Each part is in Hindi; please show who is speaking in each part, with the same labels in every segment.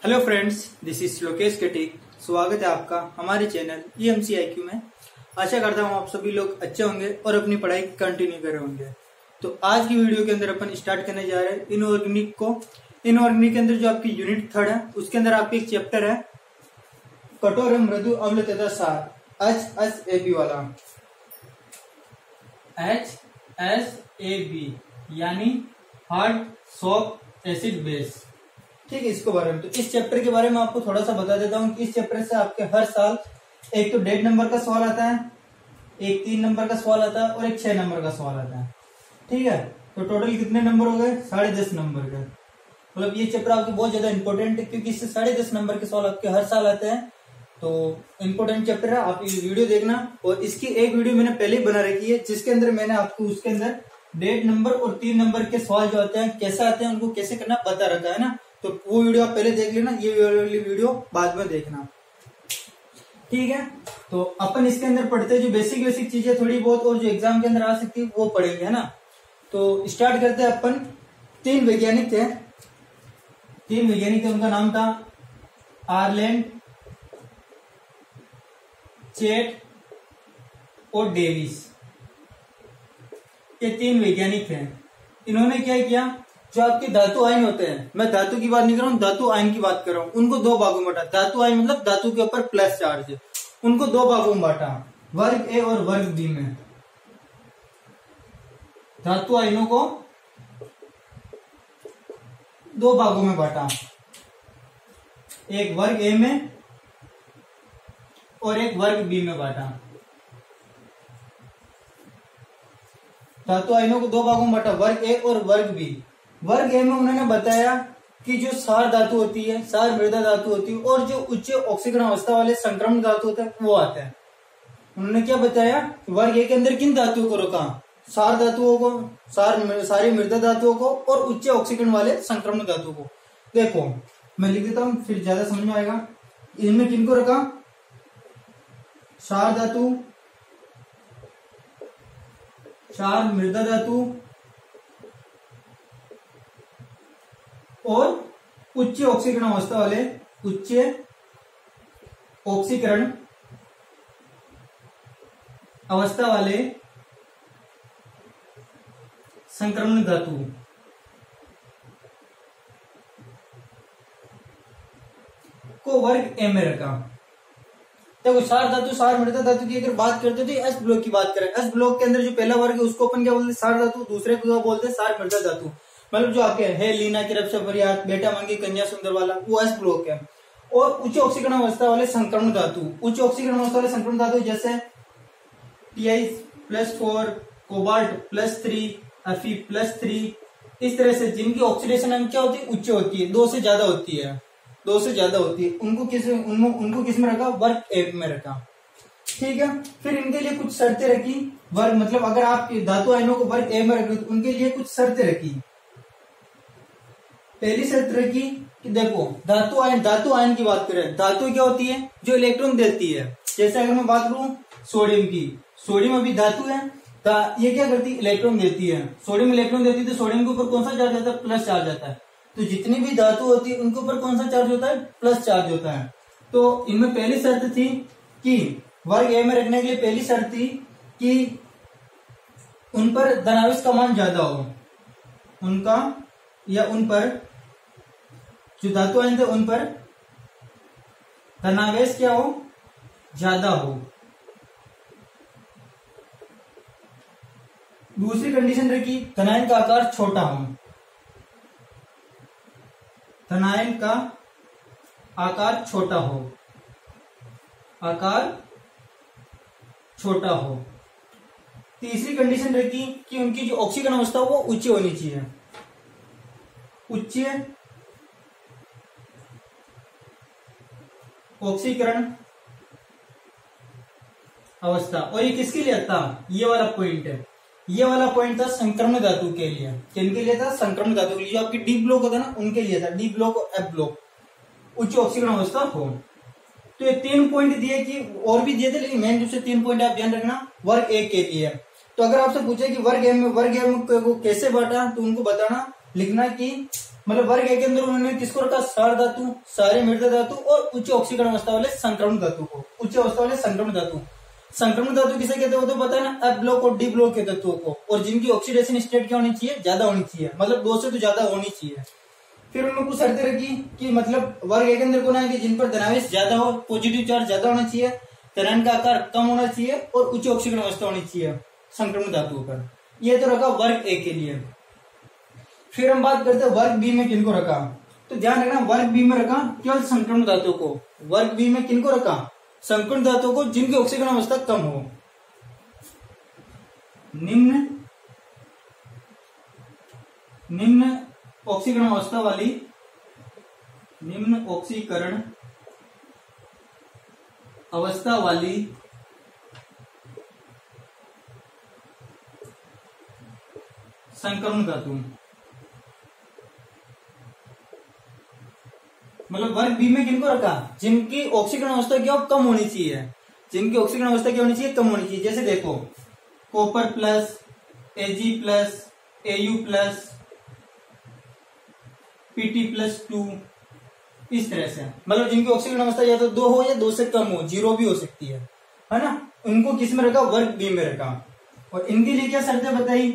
Speaker 1: Hello friends, this is Lokesh Katik. स्वागत है आपका हमारे चैनल EMC-IQ में। आशा करता हूँ आप सभी लोग अच्छे होंगे और अपनी पढ़ाई कंटिन्यू कर रहे होंगे। तो आज की वीडियो के अंदर अपन स्टार्ट करने जा रहे हैं इनऑर्गेनिक को। इनऑर्गेनिक के अंदर जो आपकी यूनिट 3 है उसके अंदर आपकी एक चैप्टर है कठोर मृदु अम्ल तथा सार HSAB वाला। HSAB यानी हार्ड सॉफ्ट एसिड बेस। ठीक है, इसके बारे में तो इस चैप्टर के बारे में आपको थोड़ा सा बता देता हूँ कि इस चैप्टर से आपके हर साल एक तो 1.5 नंबर का सवाल आता है, एक 3 नंबर का सवाल आता है और एक 6 नंबर का सवाल आता है। ठीक है, तो टोटल कितने नंबर हो गए? 10.5 नंबर का। मतलब ये चैप्टर आपके बहुत ज्यादा इंपॉर्टेंट है क्योंकि इससे 10.5 नंबर के सवाल आपके हर साल आते हैं। तो इम्पोर्टेंट चैप्टर है, आप ये वीडियो देखना। और इसकी एक वीडियो मैंने पहले ही बना रखी है जिसके अंदर मैंने आपको उसके अंदर 1.5 नंबर और 3 नंबर के सवाल जो आते हैं कैसे आते हैं उनको कैसे करना बता रखा है ना। तो वो वीडियो आप पहले देख लेना, ये वाली वीडियो बाद में देखना। ठीक है, तो अपन इसके अंदर पढ़ते हैं जो बेसिक चीजें थोड़ी बहुत और जो एग्जाम के अंदर आ सकती है वो पढ़ेंगे, है ना। तो स्टार्ट करते हैं अपन। 3 वैज्ञानिक थे, उनका नाम था आर्लेंड, चेट और डेविस। ये 3 वैज्ञानिक हैं। इन्होंने क्या किया, जो आपके धातु आयन होते हैं, मैं धातु की बात नहीं कर रहा हूं, धातु आयन की बात कर रहा हूं, उनको 2 भागों में बांटा। धातु आयन मतलब धातु के ऊपर प्लस चार्ज, उनको 2 भागों में बांटा, वर्ग ए और वर्ग बी में। धातु आयनों को 2 भागों में बांटा, एक वर्ग ए में और एक वर्ग बी में बांटा। धातु आयनों को 2 भागों में बांटा, वर्ग ए और वर्ग बी। वर्ग ए में उन्होंने बताया कि जो सार धातु होती है, सार मृदा धातु होती है और जो उच्च ऑक्सीकरण अवस्था वाले संक्रमण धातु होते हैं वो आते हैं। उन्होंने क्या बताया, वर्ग ए के अंदर किन धातुओं को रखा, सार धातुओं को, सारी मृदा धातुओं को और उच्च ऑक्सीकरण वाले संक्रमण धातुओं को। देखो मैं लिख देता हूं फिर ज्यादा समझ में आएगा। इनमें किनको रखा, सार धातु, सार मृदा धातु और उच्च ऑक्सीकरण अवस्था वाले, उच्च ऑक्सीकरण अवस्था वाले संक्रमण धातु को वर्ग ए में रखा। देखो सार धातु, सार मृदा धातु की अगर बात करते तो एस ब्लॉक की बात करें, एस ब्लॉक के अंदर जो पहला वर्ग है उसको अपन क्या बोलते हैं, सार धातु। दूसरे को बोलते हैं सार मृदा धातु। मतलब जो आपके है लीना की रक्षा फरियाद, बेटा मांगी कन्या सुंदर वाला, वो एस ब्लॉक है। और उच्च ऑक्सीकरण अवस्था वाले संक्रमण धातु, उच्च ऑक्सीकरण अवस्था वाले संक्रमण धातु जैसे Ti+4, कोबाल्ट +3, Fe+3, इस तरह से जिनकी ऑक्सीडेशन अंक क्या होती है, उच्च होती है, 2 से ज्यादा होती है, 2 से ज्यादा होती है, उनको किस में रखा, वर्ग ए में रखा। ठीक है, फिर इनके लिए कुछ शर्तें रखी। वर्ग मतलब अगर आप धातु आयनों को वर्ग ए में रख तो उनके लिए कुछ शर्तें रखी। पहली शर्त रखी कि देखो धातु आयन की बात करें, धातु क्या होती है, जो इलेक्ट्रॉन देती है। जैसे अगर मैं बात करूं सोडियम की, सोडियम अभी धातु है, ये क्या करती है, इलेक्ट्रॉन देती है। सोडियम इलेक्ट्रॉन देती है तो सोडियम के ऊपर कौन सा चार्ज आता है, प्लस चार्ज आता है। तो जितनी भी धातु होती है उनके ऊपर कौन सा चार्ज होता है, प्लस चार्ज होता है। तो इनमें पहली शर्त थी कि वर्ग ए में रखने के लिए पहली शर्त थी कि उन पर धनावेश का मान ज्यादा हो, उनका या उन पर जो धातु आयन थे उन पर धनावेश क्या हो, ज्यादा हो। दूसरी कंडीशन रखी धनायन का आकार छोटा हो, धनायन का आकार छोटा हो, आकार छोटा हो। तीसरी कंडीशन रखी कि उनकी जो ऑक्सीकरण अवस्था वो उच्च होनी चाहिए, उच्च ऑक्सीकरण अवस्था। और ये किसके लिए था, ये वाला पॉइंट है, ये वाला पॉइंट था संक्रमण धातु के लिए। किनके लिए था, संक्रमण धातु के लिए। जो आपकी डी ब्लॉक होता है ना उनके लिए था, डी ब्लॉक और एफ ब्लॉक, उच्च ऑक्सीकरण अवस्था हो। तो ये 3 पॉइंट दिए कि और भी दिए थे, लेकिन मेन रूप से 3 पॉइंट आप ध्यान रखना वर्ग ए के लिए। तो अगर आपसे पूछे कि वर्ग एम को कैसे बांटा, तो उनको बताना लिखना कि मतलब वर्ग ए के अंदर उन्होंने किसको रखा, सार धातु, सारे मृत धातु और उच्च ऑक्सीकरण अवस्था वाले संक्रमण धातु को, उच्च अवस्था वाले संक्रमण धातु। संक्रमण धातु किसे कहते हैं वो तो पता है ना, एफ ब्लॉक और डी ब्लॉक के तत्वों को, और जिनकी ऑक्सीडेशन स्टेट क्या होनी चाहिए, ज्यादा होनी चाहिए, मतलब 2 से तो ज्यादा होनी चाहिए। फिर उन्होंने कुछ शर्तें रखी कि मतलब वर्ग ए के अंदर कौन आएंगे, जिन पर धनावेश ज्यादा हो, पॉजिटिव चार्ज ज्यादा होना चाहिए, तरंग का आकार कम होना चाहिए और उच्च ऑक्सीकरण अवस्था होनी चाहिए संक्रमण धातुओं पर। ये तो रखा वर्ग ए के लिए। फिर हम बात करते हैं वर्ग बी में किनको रखा, तो ध्यान रखना वर्ग बी में रखा केवल संक्रमण धातुओं को। वर्ग बी में किनको रखा, संक्रमण धातुओं को जिनकी ऑक्सीकरण अवस्था कम हो। निम्न ऑक्सीकरण अवस्था वाली, निम्न ऑक्सीकरण अवस्था वाली संक्रमण धातु, मतलब वर्ग बी में किनको रखा, जिनकी ऑक्सीकरण अवस्था क्या कम होनी चाहिए, जिनकी ऑक्सीकरण अवस्था क्या होनी चाहिए, कम होनी चाहिए। जैसे देखो copper plus, Ag plus, Au plus, Pt plus 2, इस तरह से, मतलब जिनकी ऑक्सीकरण अवस्था या तो 2 हो या 2 से कम हो, 0 भी हो सकती है ना, उनको किस में रखा, वर्ग बी में रखा। और इनके लिए क्या शर्तें बताई,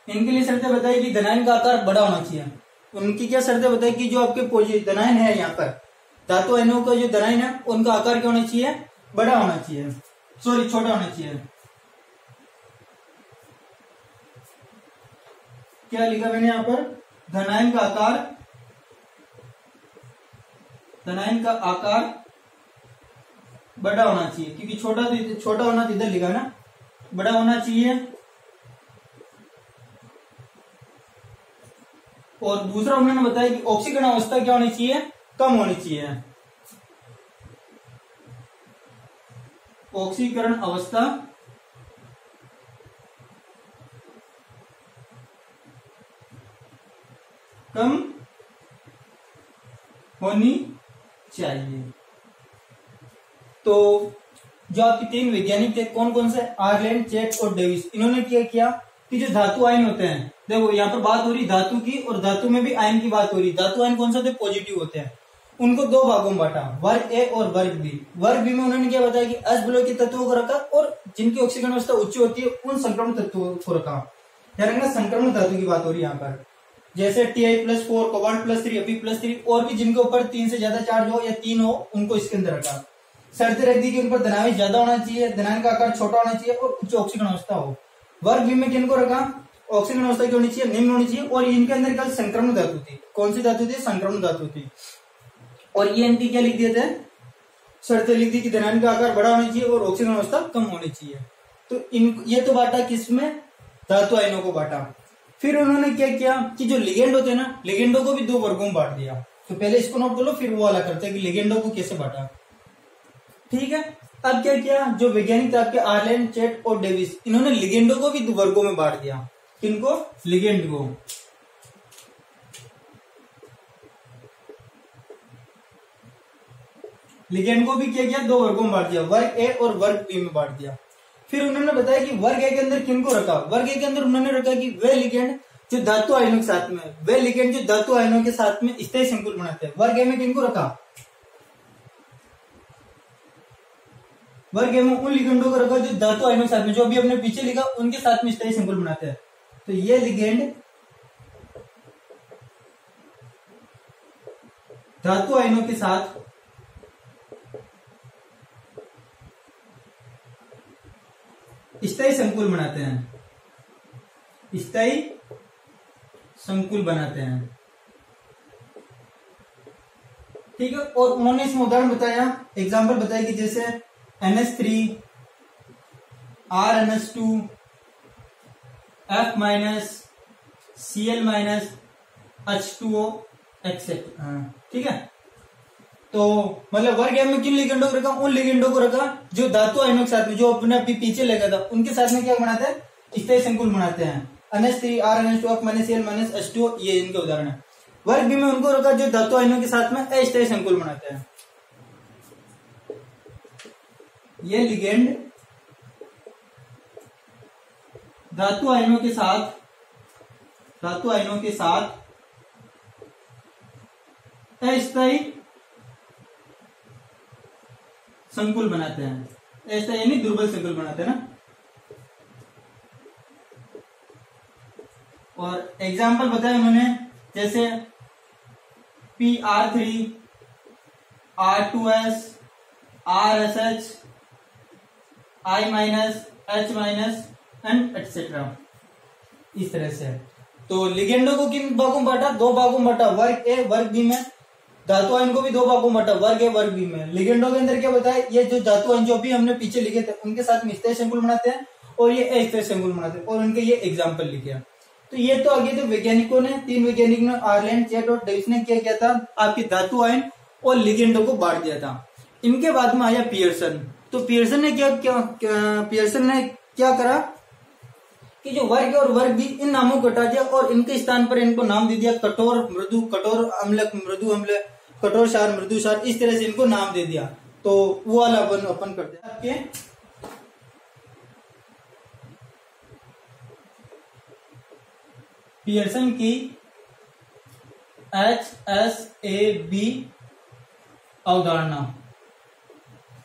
Speaker 1: इनके लिए शर्तें बताई कि धनायन का आकार बड़ा होना चाहिए। उनकी क्या शर्तें बताई कि जो आपके धनायन है यहाँ पर, धातु आयनों का जो धनायन है उनका आकार क्या होना चाहिए, बड़ा होना चाहिए, सॉरी छोटा होना चाहिए। क्या लिखा मैंने यहाँ पर, धनायन का आकार बड़ा होना चाहिए, क्योंकि छोटा होना तो इधर लिखा ना, बड़ा होना चाहिए। और दूसरा उन्होंने बताया कि ऑक्सीकरण अवस्था क्या होनी चाहिए, कम होनी चाहिए। ऑक्सीकरण अवस्था कम होनी चाहिए। तो जो आपके 3 वैज्ञानिक थे कौन कौन से, आर्लेंड, चेट और डेविस, इन्होंने क्या किया कि जो धातु आयन होते हैं, देखो यहाँ पर बात हो रही धातु की, और धातु में भी आयन की बात हो रही। धातु आयन कौन सा होते हैं, पॉजिटिव होते हैं। उनको 2 भागों में बांटा, वर्ग ए और वर्ग बी। वर्ग बी में उन्होंने क्या बताया कि एस ब्लॉक के तत्वों को रखा और जिनकी ऑक्सीकरण अवस्था उच्च होती है उन संक्रमण तत्वों को रखा। ध्यान रखना संक्रमण धातु की बात हो रही है यहाँ पर, जैसे Ti+4, कोबाल्ट +3, Fe+3, और भी जिनके ऊपर 3 से ज्यादा चार्ज हो या 3 हो उनको इसके अंदर रखा। शर्तें रख दी कि उन पर धनावेश ज्यादा होना चाहिए, धनायन का आकार छोटा होना चाहिए और उच्च ऑक्सीकरण अवस्था हो। वर्ग बी में किनको रखा, ऑक्सीकरण अवस्था की होनी चाहिए, निम्न होनी चाहिए, और इनके अंदर कल संक्रमण धातु थी। कौन सी धातु थी, संक्रमण धातु थी। और ये इनकी क्या लिख दिए थे, शर्तें लिख दी कि धनायन का आकार बड़ा होना चाहिए और ऑक्सीकरण अवस्था कम होनी चाहिए। तो ये तो बांटा किसमें, धातु आयनों को बांटा। फिर उन्होंने क्या किया कि जो लिगेंड होते हैं ना, लिगेंडों को भी 2 वर्गों में बांट दिया। तो पहले इसको नोट कर लो, फिर वो वाला करते हैं कि लिगेंडों को कैसे बांटा। ठीक है, अब क्या किया, जो वैज्ञानिक थे आपके आर्लेंड, चेट और डेविस, इन्होंने लिगेंडों को भी 2 वर्गों में बांट दिया। किनको, लिगेंड को। लिगेंड को भी क्या किया, 2 वर्गों में बांट दिया, वर्ग ए और वर्ग बी में बांट दिया। फिर उन्होंने बताया कि वर्ग ए के अंदर किनको रखा, वर्ग ए के अंदर उन्होंने रखा कि वे लिगेंड जो धातु आयनों के साथ में, वे लिगेंड जो धातु आयनों के साथ में स्थायी संकुल बनाते हैं। वर्ग ए में किनको रखा, वर्ग ए में उन लिगेंडों को रखा जो धातु आयनों के साथ में, जो अभी हमने पीछे लिखा, उनके साथ में स्थायी संकुल बनाते हैं। तो ये लिगेंड धातु आयनों के साथ स्थायी संकुल बनाते हैं, स्थायी संकुल बनाते हैं। ठीक है, और उन्होंने इसमें उदाहरण बताया, एग्जाम्पल बताया कि जैसे NH3, RNH2, F-, Cl-, H2O etcetera. ठीक है, तो मतलब वर्ग ए में किन लिगेंडों को रखा, उन लिगेंडों को रखा जो धातु आयनों के साथ में, जो अपने अभी पीछे लगा था, उनके साथ में क्या बनाते हैं, स्थायी संकुल बनाते हैं। NH3, RNH2, F-, Cl-, H2O, ये इनके उदाहरण है। वर्ग बी में उनको रखा जो धातु आयनों के साथ में अस्थायी संकुल बनाते हैं। ये लिगेंड धातु आयनों के साथ धातु आयनों के साथ अस्थायी संकुल बनाते हैं। अस्थायी यानी दुर्बल संकुल बनाते हैं ना। और एग्जाम्पल बताया उन्होंने, जैसे PR3, R2S, RSH, I-, H- and etcetera, इस तरह से। तो लिगेंडो को किन भागों में बांटा? 2 भागों में बांटा, वर्ग ए वर्ग बी में। धातु आयन को भी 2 भागों में बांटा, वर्ग ए वर्ग बी में। लिगेंडो के अंदर क्या बताया, ये जो धातु आयन जो भी हमने पीछे लिखे थे उनके साथ में स्थायी संकुल बनाते हैं और ये अस्थायी संकुल बनाते हैं, और उनके ये एग्जाम्पल लिखे। तो ये तो आगे तो वैज्ञानिकों ने, 3 वैज्ञानिकों ने, आर्लैंड, चैट और डेविस ने क्या किया था, आपके धातु आयन और लिगेंडो को बांट दिया था। इनके बाद में आया पियर्सन। तो पियर्सन ने क्या करा कि जो वर्ग और वर्ग भी, इन नामों को हटा दिया और इनके स्थान पर इनको नाम दे दिया कठोर मृदु, कठोर अम्ल, मृदु अम्ल, कठोर क्षार, मृदु क्षार, इस तरह से इनको नाम दे दिया। तो वो वाला अपन करते हैं आपके पियर्सन की HSAB अवधारणा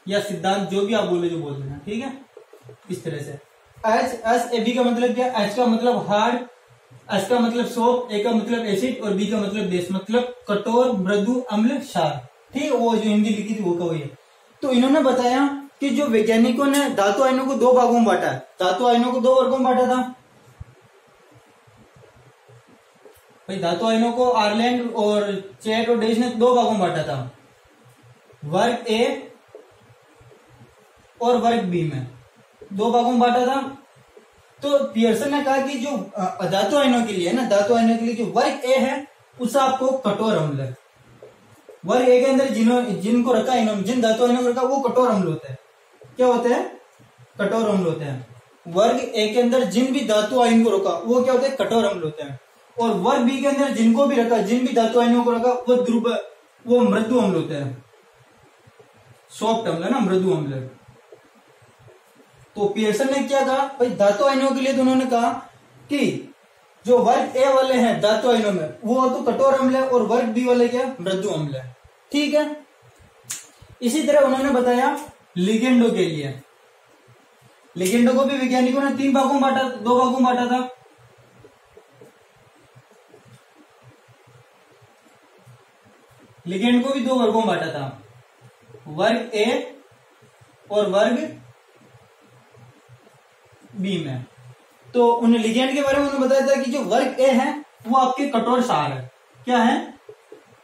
Speaker 1: या सिद्धांत, जो भी आप बोले जो बोल देना, ठीक है। इस तरह से HSAB का मतलब क्या? H का मतलब हार्ड, S का मतलब सॉफ्ट, A का मतलब एसिड और B का मतलब बेस, मतलब कठोर, मृदु, अम्ल, क्षार, ठीक है। वो जो हिंदी लिखी थी वो का वही है। तो इन्होंने बताया कि जो वैज्ञानिकों ने धातु आयनों को 2 भागों में बांटा है, धातु आयनों को 2 वर्गों में बांटा था भाई। धातु आयनों को आर्लैंड और चैट और डेविस ने 2 भागों में बांटा था, वर्ग ए और वर्ग बी में 2 भागों में बांटा था। तो पियर्सन ने कहा कि जो धातु आयनों के लिए है ना, धातु आयनों के लिए जो वर्ग ए है उसका आपको कठोर अम्ल है। वर्ग ए के अंदर जिनको रखा इन्होंने, जिन धातु आयनों को रखा वो कठोर अम्ल होते हैं। क्या होते हैं? कठोर अम्ल होते हैं। वर्ग ए के अंदर जिन भी धातु आयन को रखा वो क्या होते हैं? कठोर अम्ल होते हैं। और वर्ग बी के अंदर जिनको भी रखा, जिन भी धातु आयनों को रखा वो मृदु अम्ल होते हैं। सॉफ्ट अम्ल है ना, मृदु अम्ल। तो पियर्सन ने क्या कहा भाई, धातु आयनों के लिए तो उन्होंने कहा कि जो वर्ग ए वाले हैं धातु आयनों में वो तो कठोर अम्ल है और वर्ग बी वाले क्या? मृदु अम्ल है, ठीक है। इसी तरह उन्होंने बताया लिगेंडो के लिए। लिगेंडो को भी वैज्ञानिकों ने 3 भागों में बांटा, 2 भागों में बांटा था। लिगेंड को भी 2 वर्गों में बांटा था, वर्ग ए और वर्ग बी में। तो उन लिगेंड के बारे में उन्होंने बताया था कि जो वर्ग ए है वो आपके कठोर क्षार है। क्या है?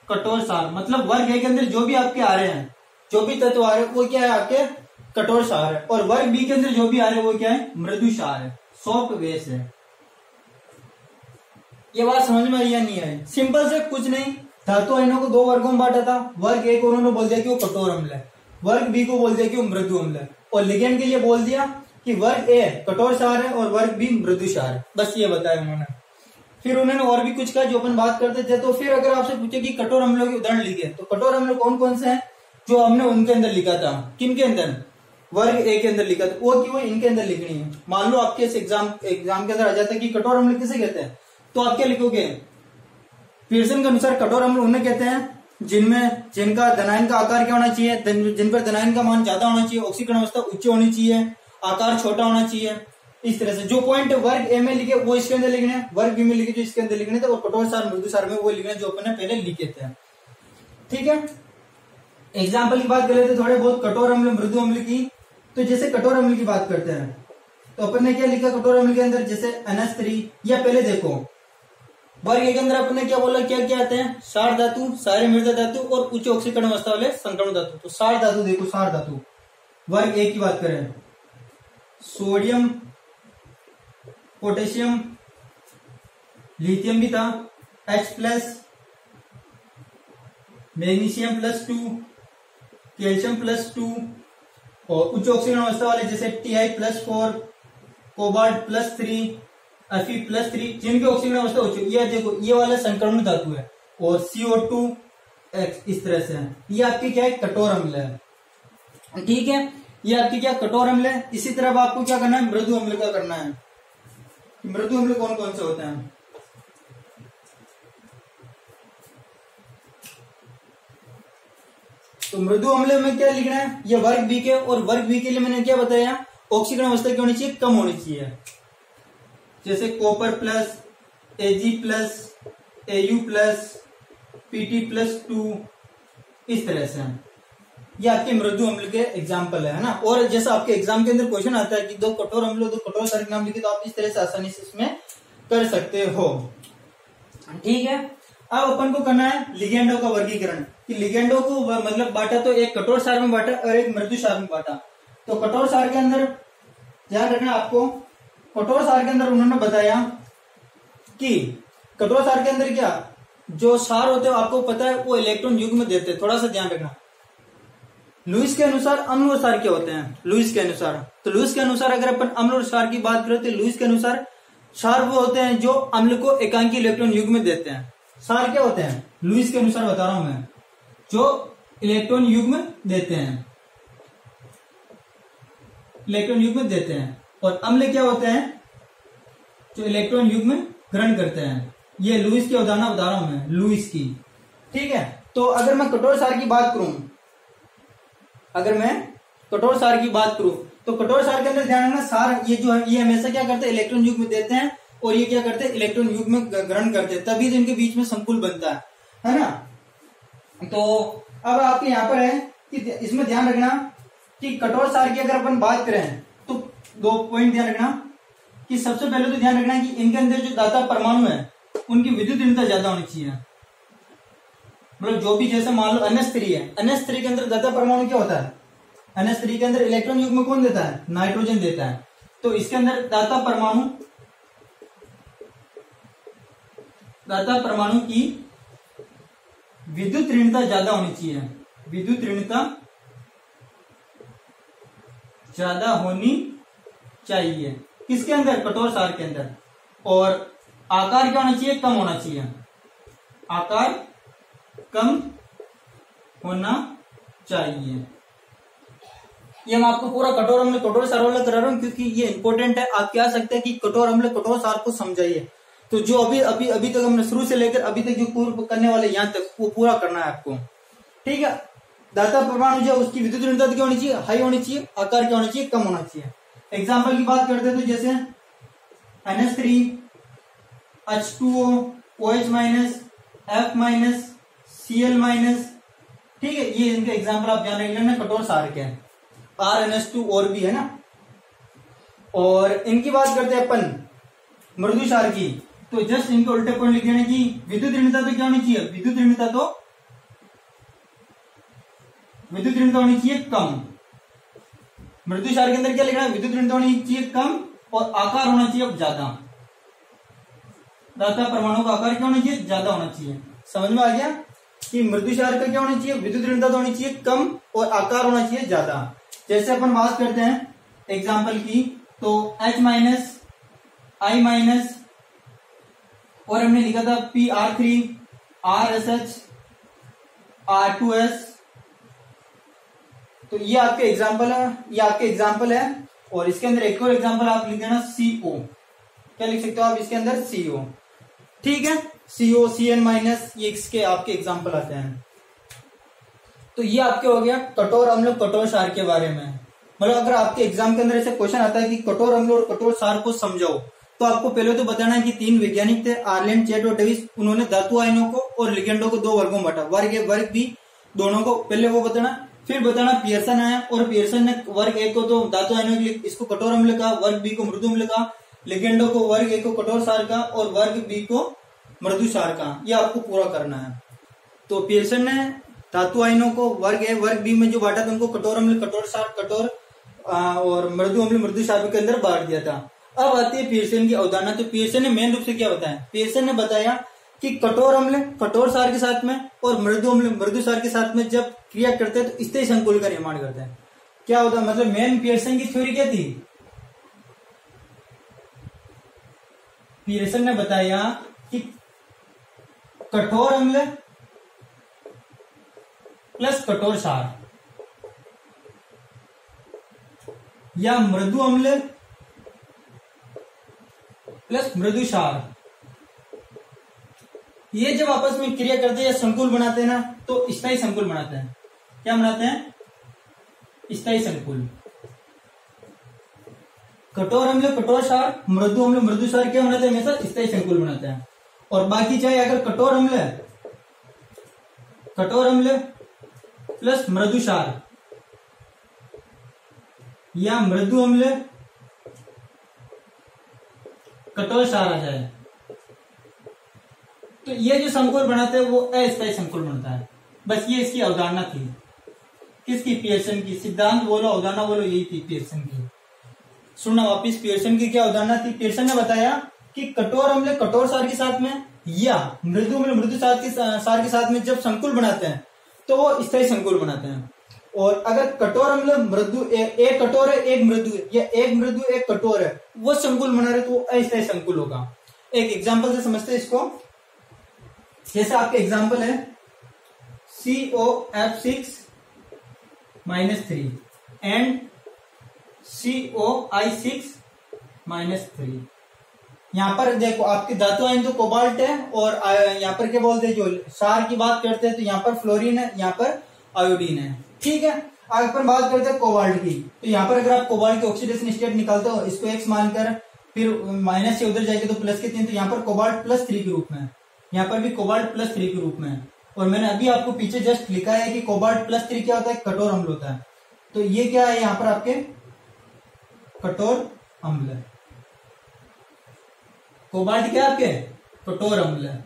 Speaker 1: कठोर क्षार, मतलब वर्ग ए के अंदर जो भी आपके आ रहे हैं, जो भी तत्व आ रहे हैं वो क्या है? आपके कठोर क्षार है। और वर्ग बी के अंदर जो भी आ रहे हैं वो क्या है? मृदु क्षार है, सॉफ्ट बेस है। ये बात समझ में आई या नहीं आई? सिंपल से कुछ नहीं, धातु आयनों को 2 वर्गों में बांटा था। वर्ग ए को उन्होंने बोल दिया कि वो कठोर अम्ल है, वर्ग बी को बोल दिया कि वो मृदु अम्ल है, और लिगेंड के लिए बोल दिया कि वर्ग ए कठोर क्षार है और वर्ग बी मृदु क्षार है। बस ये बताया उन्होंने। फिर उन्होंने और भी कुछ कहा जो अपन बात करते थे। तो फिर अगर आपसे पूछे कि कठोर अम्लों के उदाहरण लिखे, तो कठोर अम्ल कौन कौन से हैं जो हमने उनके अंदर लिखा था? किन के अंदर? वर्ग ए के अंदर लिखा था। वो क्यों इनके अंदर लिखनी है? मान लो आपके एग्जाम के अंदर आ जाता है कि कठोर अम्ल किसे कहते हैं, तो आप क्या लिखोगे? पियर्सन के अनुसार कठोर अम्ल उन्हें कहते हैं जिनका धनायन का आकार क्या होना चाहिए, जिन पर धनायन का मान ज्यादा होना चाहिए, ऑक्सीकरण अवस्था उच्च होनी चाहिए, आकार छोटा होना चाहिए। इस तरह से जो पॉइंट वर्ग ए में लिखे वो इसके अंदर लिखने हैं, वर्ग बी में लिखे जो इसके अंदर लिखने थे, और कठोर क्षार मृदु क्षार में वो लिखने जो अपन ने पहले लिखे थे, ठीक है। एग्जाम्पल की बात कर लेते थोड़े बहुत कठोर अम्ल मृदु अम्ल की। तो जैसे कठोर अम्ल की बात करते हैं तो अपन ने क्या लिखा कठोर अम्ल के अंदर? जैसे NH3, या पहले देखो वर्ग ए के अंदर अपन ने क्या बोला, क्या क्या आते हैं? क्षार धातु, क्षारीय मृदा धातु और उच्च ऑक्सीकरण अवस्था वाले संकरण धातु। तो क्षार धातु देखो, क्षार धातु वर्ग ए की बात करें, सोडियम, पोटेशियम, लिथियम भी था, H+, मैग्नीशियम +2, कैल्शियम +2, और उच्च ऑक्सीकरण अवस्था वाले जैसे Ti+4, कोबाल्ट +3, Fe+3, जिनकी ऑक्सीकरण अवस्था उच्च। ये देखो ये वाला संकरण धातु है, और CO2 इस तरह से है। ये आपकी क्या है? कठोर अम्ल है, ठीक है। ये आपकी क्या? कठोर अम्ल है। इसी तरह आपको क्या करना है? मृदु अम्ल का करना है। मृदु अम्ल कौन कौन से होते हैं? तो मृदु अम्ल में क्या लिखना है, ये वर्ग बी के, और वर्ग बी के लिए मैंने क्या बताया, ऑक्सीकरण अवस्था क्या होनी चाहिए, कम होनी चाहिए। जैसे copper plus, Ag plus, Au plus, Pt plus 2, इस तरह से। ये आपके मृदु अम्ल के एग्जाम्पल है ना। और जैसा आपके एग्जाम के अंदर क्वेश्चन आता है कि दो कठोर अम्ल, दो कठोर क्षार के नाम लिखे, तो आप इस तरह से आसानी से इसमें कर सकते हो। ठीक है, अब अपन को करना है लिगेंडों का वर्गीकरण, कि लिगेंडों को मतलब बांटा तो एक कठोर क्षार में बांटा और एक मृदु क्षार में बांटा। तो कठोर क्षार के अंदर ध्यान रखना आपको, कठोर क्षार के अंदर उन्होंने बताया कि कठोर क्षार के अंदर क्या, जो क्षार होते हैं आपको पता है वो इलेक्ट्रॉन युग्म देते हैं, थोड़ा सा ध्यान रखना। लुईस के अनुसार अम्ल और क्षार क्या होते हैं, लुईस के अनुसार, तो लुईस के अनुसार अगर अपन अम्ल और क्षार की बात करें तो लुईस के अनुसार क्षार वो होते हैं जो अम्ल को एकांकी इलेक्ट्रॉन युग्म देते हैं। क्षार क्या होते हैं, लुईस के अनुसार बता रहा हूं मैं, जो इलेक्ट्रॉन युग्म देते हैं, इलेक्ट्रॉन युग्म देते हैं। और अम्ल क्या होते हैं, जो इलेक्ट्रॉन युग्म ग्रहण करते हैं। ये लुईस की अवधारणा बता रहा हूं मैं, लुईस की। ठीक है, तो अगर मैं कठोर क्षार की बात करूं, अगर मैं कठोर क्षार की बात करूं तो कठोर क्षार के अंदर ध्यान रखना, क्षार ये जो है ये हमेशा क्या करते हैं, इलेक्ट्रॉन युग्म देते हैं, और ये क्या करते हैं, इलेक्ट्रॉन युग्म ग्रहण करते हैं, तभी तो इनके बीच में संकुल बनता है ना। तो अब आपके यहाँ पर है कि इसमें ध्यान रखना कि कठोर क्षार की अगर अपन बात करें तो दो पॉइंट ध्यान रखना, कि सबसे पहले तो ध्यान रखना कि इनके अंदर जो दाता परमाणु है उनकी विद्युत ऋणता ज्यादा होनी चाहिए। मतलब जो भी, जैसे मान लो NH3 है, NH3 के अंदर दाता परमाणु क्या होता है, NH3 के अंदर इलेक्ट्रॉन युग्म कौन देता है, नाइट्रोजन देता है। तो इसके अंदर दाता परमाणु की विद्युत ऋणता ज्यादा होनी चाहिए, विद्युत ऋणता ज्यादा होनी चाहिए। किसके अंदर, कठोर क्षार के अंदर। और आकार क्या होना चाहिए, कम होना चाहिए, आकार कम होना चाहिए। ये मैं आपको पूरा कठोर अम्ल कठोर क्षार वाला करा रहा हूं क्योंकि ये इंपॉर्टेंट है। आप क्या सकते हैं कि कठोर अम्ल कठोर क्षार को समझाइए। तो जो अभी तक हमने शुरू से लेकर अभी तक जो पूर्व करने वाले यहाँ तक, वो पूरा करना है आपको। ठीक है, दाता परमाणु जो उसकी विद्युत ऋणता क्या होनी चाहिए, हाई होनी चाहिए, आकार क्या होना चाहिए, कम होना चाहिए। एग्जाम्पल की बात करते हैं तो जैसे NH3, H2O, OH-, F-, Cl-। ठीक है, ये इनके एग्जाम्पल आप ध्यान रख लेना, कठोर क्षार के हैं। RNH2 और भी है ना। और इनकी बात करते हैं अपन मृदु क्षार की, तो जस्ट इनके उल्टे पॉइंट लिख देना कि विद्युत ऋणता तो क्या होनी चाहिए, विद्युत ऋणता होनी चाहिए कम। मृदु क्षार के अंदर क्या लिखना है, विद्युत ऋणता होनी चाहिए कम और आकार होना चाहिए ज्यादा। दाता परमाणु का आकार क्या होना चाहिए, ज्यादा होना चाहिए। समझ में आ गया कि मृदु क्षार का क्या होना चाहिए, विद्युत ऋणता होनी चाहिए कम और आकार होना चाहिए ज्यादा। जैसे अपन बात करते हैं एग्जाम्पल की, तो H-, I-, और हमने लिखा था PR3, RSH, R2S। तो ये आपके एग्जाम्पल है। और इसके अंदर एक और एग्जाम्पल आप लिख देना CO। क्या लिख सकते हो आप इसके अंदर, CO। ठीक है, CO, Cn-, ये इसके आपके एग्जाम्पल आते हैं। तो ये आपके हो गया कठोर अम्ल कठोर क्षार के बारे में। मतलब अगर आपके एग्जाम के अंदर ऐसे क्वेश्चन आता है कि कठोर अम्ल और कठोर क्षार को समझाओ, तो आपको पहले तो बताना है कि 3 वैज्ञानिक थे, आर्लेंड, चैट और डेविस। उन्होंने धातु आयनों को और लिगेंडों को 2 वर्गों में बांटा, वर्ग ए वर्ग बी, दोनों को पहले वो बताना। फिर बताना पियर्सन आया, और पियर्सन ने वर्ग ए को तो धातु आयनों के लिए इसको कठोर अम्ल कहा, वर्ग बी को मृदु अम्ल कहा, लिगेंडो को वर्ग ए को कठोर क्षार का और वर्ग बी को मृदु क्षार का। ये आपको पूरा करना है। तो पियर्सन ने धातु आयनों को वर्ग ए वर्ग बी में जो बांटा था, उनको कठोर अम्ल कठोर क्षार कठोर और मृदु अम्ल मृदु क्षार के अंदर बांट दिया था। अब आती है पियर्सन की अवधारणा। तो पियर्सन ने मेन रूप से क्या बताया, पियर्सन ने बताया कि कठोर अम्ल कठोर क्षार के साथ में और मृदु अम्ल मृदु क्षार के साथ में जब क्रिया करते हैं तो स्थायी संकुल का निर्माण करते हैं। क्या होता है, मतलब मेन पियर्सन की थ्योरी क्या थी, पियर्सन ने बताया कि कठोर अम्ल प्लस कठोर क्षार या मृदु अम्ल प्लस मृदु क्षार, ये जब आपस में क्रिया करते हैं या संकुल बनाते हैं ना, तो स्थायी संकुल बनाते हैं। क्या बनाते हैं? स्थायी संकुल। कठोर अम्ल कठोर क्षार, मृदु अम्ल मृदु क्षार क्या बनाते हैं? हमेशा स्थायी संकुल बनाते हैं। और बाकी चाहे अगर कठोर अम्ल प्लस मृदु क्षार या मृदु अम्ल कठोर क्षार आ जाए तो ये जो संकुल बनाते हैं वो अस्थायी संकुल बनता है। बस ये इसकी अवधारणा थी। किसकी? पियर्सन की। सिद्धांत बोलो अवधारणा बोलो, यही थी पियर्सन की। सुनना वापिस, पियर्सन की क्या अवधारणा थी? पियर्सन ने बताया कि कठोर अम्ल कठोर क्षार के साथ में या मृदु अम्ल मृदु क्षार के साथ में जब संकुल बनाते हैं तो वो स्थायी संकुल बनाते हैं। और अगर कठोर अम्ल मृदु एक कठोर है एक मृदु है या एक मृदु एक कठोर है, वो संकुल बना रहे तो वो अस्थायी संकुल होगा। एक एग्जाम्पल से समझते हैं इसको। जैसे आपके एग्जाम्पल है COF6 -3 एंड COI6 -3। यहाँ पर देखो आपके धातु आयन तो कोबाल्ट है और यहाँ पर क्या बोलते हैं, जो क्षार की बात करते हैं तो यहाँ पर फ्लोरीन है, यहाँ पर आयोडीन है। ठीक है, आगे पर बात करते हैं कोबाल्ट की। तो यहाँ पर अगर आप कोबाल्ट की ऑक्सीडेशन स्टेट निकालते हो, इसको X मानकर फिर माइनस से उधर जाएंगे तो प्लस के 3, तो यहाँ पर कोबाल्ट +3 के रूप में है। यहाँ पर भी कोबाल्ट +3 के रूप में है। और मैंने अभी आपको पीछे जस्ट लिखा है कि कोबाल्ट +3 क्या होता है? कठोर अम्ल होता है। तो ये क्या है यहाँ पर आपके कठोर अम्ल है। कोबाल्ट क्या है आपके? कठोर अम्ल है।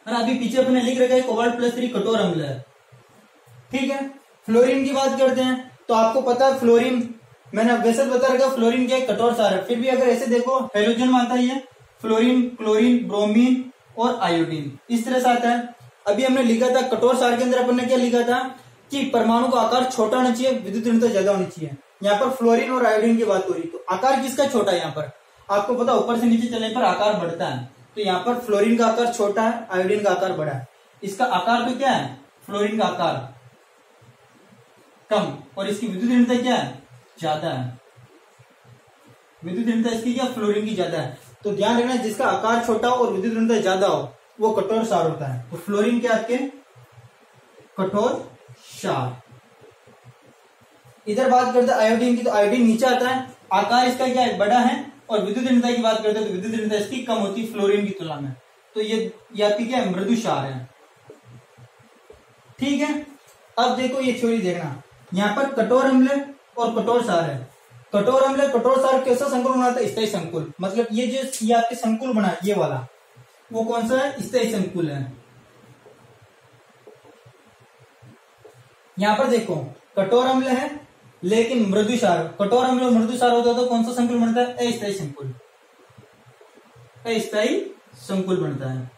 Speaker 1: और अभी पीछे अपने लिख रखा है कोबाल्ट +3 कठोर अम्ल है। ठीक है, फ्लोरीन की बात करते हैं तो आपको पता है फ्लोरीन, मैंने वैसे बता रखा फ्लोरीन क्या है? कठोर क्षार है। फिर भी अगर ऐसे देखो हेलोजन में आता है फ्लोरीन, क्लोरीन, ब्रोमीन और आयोडीन, इस तरह से आता है। अभी हमने लिखा था कठोर क्षार के अंदर अपन ने क्या लिखा था कि परमाणु का आकार छोटा होना चाहिए, विद्युत ऋणता ज्यादा होनी चाहिए। यहाँ पर फ्लोरीन और आयोडीन की बात हो रही, तो आकार किसका छोटा है? यहाँ पर आपको पता ऊपर से नीचे चलने पर आकार बढ़ता है। तो यहाँ पर फ्लोरीन का आकार छोटा है, आयोडीन का आकार बड़ा है। इसका आकार तो क्या है? फ्लोरीन का आकार कम और इसकी विद्युत ऋणता क्या है? ज्यादा है। विद्युत ऋणता इसकी क्या? फ्लोरीन की ज्यादा है। तो ध्यान रखना जिसका आकार छोटा हो और विद्युत ऋणता ज्यादा हो वो कठोर क्षार होता है। तो फ्लोरीन क्या आपके? कठोर क्षार। इधर बात करते हैं आयोडीन की, तो आयोडीन नीचे आता है, आकार इसका क्या है? बड़ा है। और विद्युत ऋणता की बात करते हैं तो विद्युत ऋणता इसकी कम होती है फ्लोरीन की तुलना में। तो ये आपकी क्या है? मृदु क्षार है। ठीक है, अब देखो ये थ्योरी देखना, यहाँ पर कठोर अम्ल और कठोर क्षार है। कठोर अम्ल कठोर क्षार कैसा संकुल बनाता है? स्थायी संकुल। मतलब ये जो ये आपके संकुल बना ये वाला, वो कौन सा है? स्थायी संकुल है। यहाँ पर देखो कठोर अम्ल है लेकिन मृदु क्षार, कठोर अम्ल और मृदु क्षार होता है तो कौन सा संकुल बनता है? अस्थायी संकुल। अस्थायी संकुल बनता है।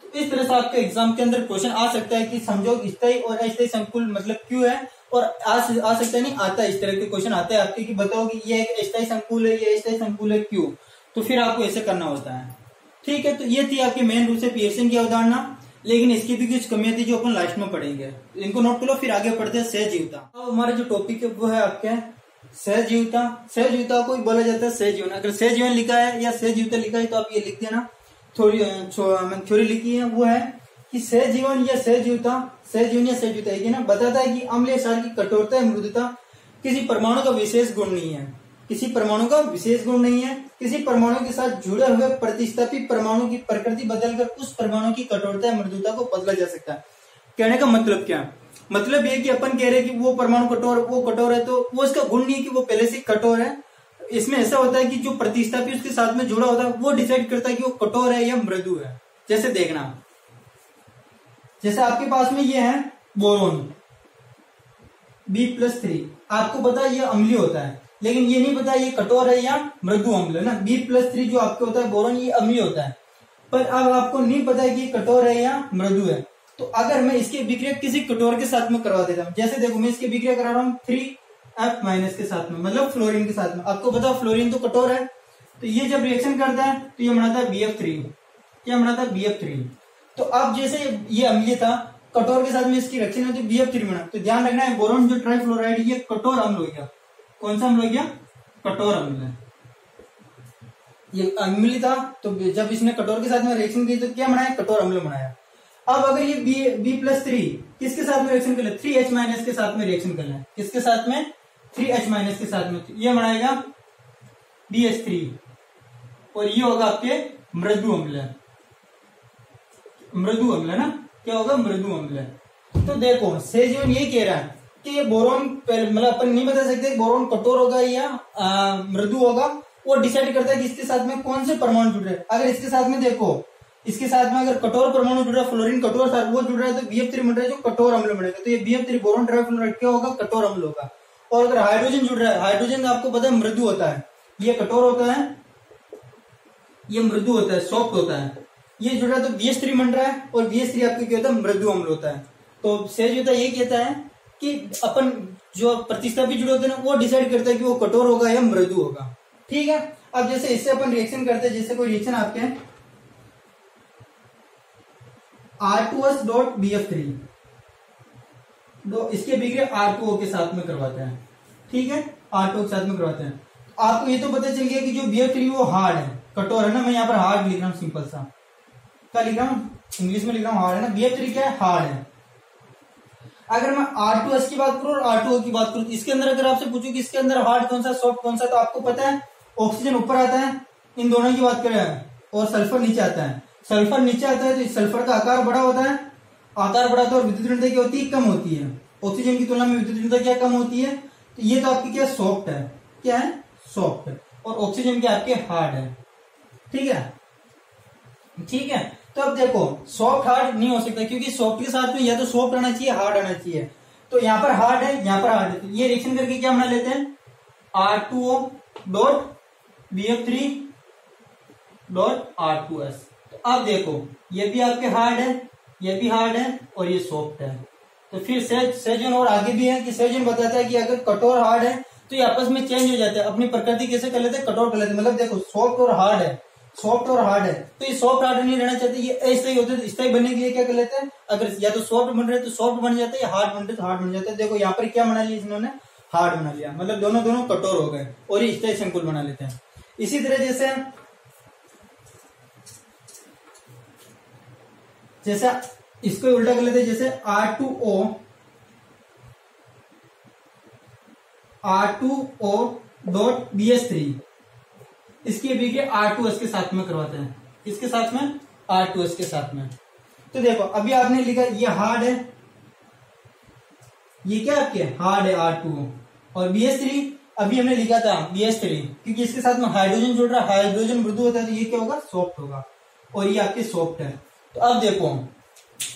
Speaker 1: तो इस तरह से आपके एग्जाम के अंदर क्वेश्चन आ सकता है कि समझो स्थायी और अस्थायी संकुल मतलब क्यों है, और आ सकता है नहीं आता है, इस तरह के क्वेश्चन आते हैं आपके कि बताओ कि ये एक अस्थायी संकुल है, ये अस्थायी संकुल है, क्यों? तो फिर आपको ऐसे करना होता है। ठीक है, तो ये थी आपकी मेन रूप से पियर्सन की अवधारणा, लेकिन इसकी भी कुछ कमियां थी जो अपन लास्ट में पढ़ेंगे। इनको नोट करो, फिर आगे पढ़ते हैं सहजीवता। अब हमारा जो टॉपिक है वो है आपके सहजीवता। सहजीवता को बोला जाता है सहजीवन। अगर सहजीवन लिखा है या सहजीवता लिखा है तो आप ये लिख देना। थ्योरी लिखी है वो है कि सहजीवन या सहजीवता, सहजीवन या सहजीवता है ना, बताता है कि अम्लीय क्षार की कठोरता या मृदुता किसी परमाणु का विशेष गुण नहीं है। किसी परमाणु का विशेष गुण नहीं है। किसी परमाणु के साथ जुड़े हुए प्रतिस्थापित परमाणु की प्रकृति बदलकर उस परमाणु की कठोरता या मृदुता को बदला जा सकता है। कहने का मतलब क्या? मतलब ये कि अपन कह रहे हैं कि वो परमाणु वो कठोर है, तो वो इसका गुण नहीं है कि वो पहले से कठोर है। इसमें ऐसा होता है कि जो प्रतिस्थापी उसके साथ में जुड़ा होता है वो डिसाइड करता है कि वो कठोर है या मृदु है। जैसे देखना, जैसे आपके पास में ये है बोरोन B+3, आपको पता है ये अम्लीय होता है, लेकिन ये नहीं पता ये कठोर है या मृदु अम्ल है ना। B+3 जो आपके होता है बोरोन, ये अम्लीय होता है, पर अब आपको नहीं पता है कि कठोर है या मृदु है। तो अगर मैं इसकी विक्रिया किसी कठोर के साथ में करवा देता हूँ, जैसे देखो मैं इसकी विक्रिया करा रहा हूँ 3F- के साथ में, मतलब फ्लोरीन के साथ में। आपको पता है फ्लोरीन तो कठोर है, तो ये जब रिएक्शन करता है तो ये बनाता है BF3। क्या बनाता है? BF3। तो अब जैसे ये अम्लीय था, कठोर के साथ में इसकी रिएक्शन होती है BF3 बना। तो ध्यान रखना है बोरोन जो ट्राइफ्लोराइड ये कठोर अम्ल हो गया। कौन सा अम्ल हो गया? कठोर अम्ल है। ये अम्लीय था तो जब इसने कठोर के साथ में रिएक्शन की तो क्या बनाया? कठोर अम्ल बनाया। अब अगर ये B+3 किसके साथ में रिएक्शन कर ले, 3H- के साथ में रिएक्शन कर ले, किसके साथ में, 3H- के साथ में, ये बनाएगा BH3 और ये होगा आपके मृदु अम्ल, मृदु अम्ल ना, क्या होगा, मृदु अम्ल। तो देखो सेजीवन ये कह रहा है कि ये बोरोन, मतलब अपन नहीं बता सकते बोरोन कठोर होगा या मृदु होगा, वो डिसाइड करता है कि इसके साथ में कौन से परमाणु जुड़ रहे हैं। अगर इसके साथ में देखो, इसके साथ में अगर कठोर परमाणु जुड़ रहा है, फ्लोरीन कठोर वो जुड़ रहा है, तो BF3 बन रहा है जो कठोर अम्ल बनेगा, तो ये BF3 बोरोन ट्राइफ्लोराइड क्या होगा, कठोर अम्ल होगा। और अगर हाइड्रोजन जुड़ रहा है, हाइड्रोजन आपको पता है मृदु होता है, ये कठोर होता है, ये मृदु होता है, सॉफ्ट होता है, ये जुड़ रहा है तो BH3 बन रहा है, और BH3 आपको क्या होता है, मृदु अम्ल होता है। तो सेजीवता ये कहता है कि अपन जो प्रतिस्थापी जुड़े होते हैं ना, वो डिसाइड करता है कि वो कठोर होगा या मृदु होगा। ठीक है, अब जैसे इससे अपन रिएक्शन करते हैं, जैसे कोई रिएक्शन आपके R2S.BF3 इसके बिगड़े R2O के साथ में करवाते हैं। ठीक है, R2O के साथ में करवाते हैं। आपको ये तो पता चल गया कि जो BF3 वो हार्ड है, कठोर है ना, मैं यहाँ पर हार्ड लिख रहा हूँ, सिंपल सा क्या लिख रहा हूँ, इंग्लिश में लिख रहा हूँ हार्ड है ना, BF3 क्या है, हार्ड है। अगर मैं R2S की बात करूं और R2O की बात करूं, इसके अंदर अगर आपसे पूछूं कि इसके अंदर हार्ड कौन सा, सॉफ्ट कौन सा, तो आपको पता है ऑक्सीजन ऊपर आता है, इन दोनों की बात करें, और सल्फर नीचे आता है। सल्फर नीचे आता है तो इस सल्फर का आकार बड़ा होता है, आकार बड़ा होता है, और विद्युत ऋणता क्या होती है, कम होती है। ऑक्सीजन की तुलना में विद्युत ऋणता क्या कम होती है, तो ये तो आपकी क्या सॉफ्ट है, क्या है, सॉफ्ट है, और ऑक्सीजन क्या आपके हार्ड है। ठीक है, ठीक है। तो अब देखो सॉफ्ट हार्ड नहीं हो सकता, क्योंकि सॉफ्ट के साथ में या तो सॉफ्ट आना चाहिए, हार्ड आना चाहिए। तो यहाँ पर हार्ड है, यहाँ पर हार्ड है, तो ये रिएक्शन करके क्या बना लेते हैं, R2O.BF3.R2S। तो अब देखो ये भी आपके हार्ड है, ये भी हार्ड है, और ये सॉफ्ट है। तो फिर सेजन और आगे भी है कि सेजन बताता है कि अगर कठोर हार्ड है तो ये आपस में चेंज हो जाते हैं, अपनी प्रकृति कैसे कर लेते हैं, कठोर कर लेते हैं। मतलब देखो सॉफ्ट और हार्ड है, सॉफ्ट और हार्ड है, तो ये सॉफ्ट हार्ड नहीं रहना चाहते, ये ऐसे ही होते हैं। स्थायी बनने के लिए क्या कर लेते हैं, अगर या तो सॉफ्ट बन रहे तो सॉफ्ट बन जाते हैं, या हार्ड बन रहे तो हार्ड बन जाते हैं। देखो यहाँ पर क्या बना लिया इन्होंने, हार्ड बना लिया, मतलब दोनों दोनों कठोर हो गए, और ये स्थायी संकुल बना लेते हैं। इसी तरह जैसे इसको उल्टा कर लेते हैं, जैसे R2O.BH3 इसकी अभी R2S के साथ में करवाते हैं, इसके साथ में, R2S के साथ में। तो देखो अभी आपने लिखा ये हार्ड है, ये क्या आपके हार्ड है R2O, और BH3 अभी हमने लिखा था BH3, क्योंकि इसके साथ में हाइड्रोजन जुड़ रहा है, हाइड्रोजन मृदु होता है, तो ये क्या होगा, सॉफ्ट होगा, और ये आपके सॉफ्ट है। तो अब देखो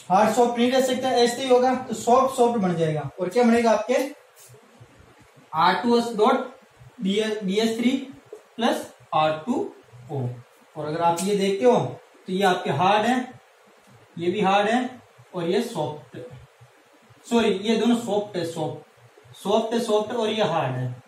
Speaker 1: हार्ड सॉफ्ट नहीं रह सकता, ऐसे ही होगा, तो सॉफ्ट सॉफ्ट बन जाएगा, और क्या बनेगा आपके R2S.BH3 प्लस R2O। और अगर आप ये देखते हो तो ये आपके हार्ड है, ये भी हार्ड है, और ये सॉफ्ट, सॉरी ये दोनों सॉफ्ट है, सॉफ्ट है, और ये हार्ड है।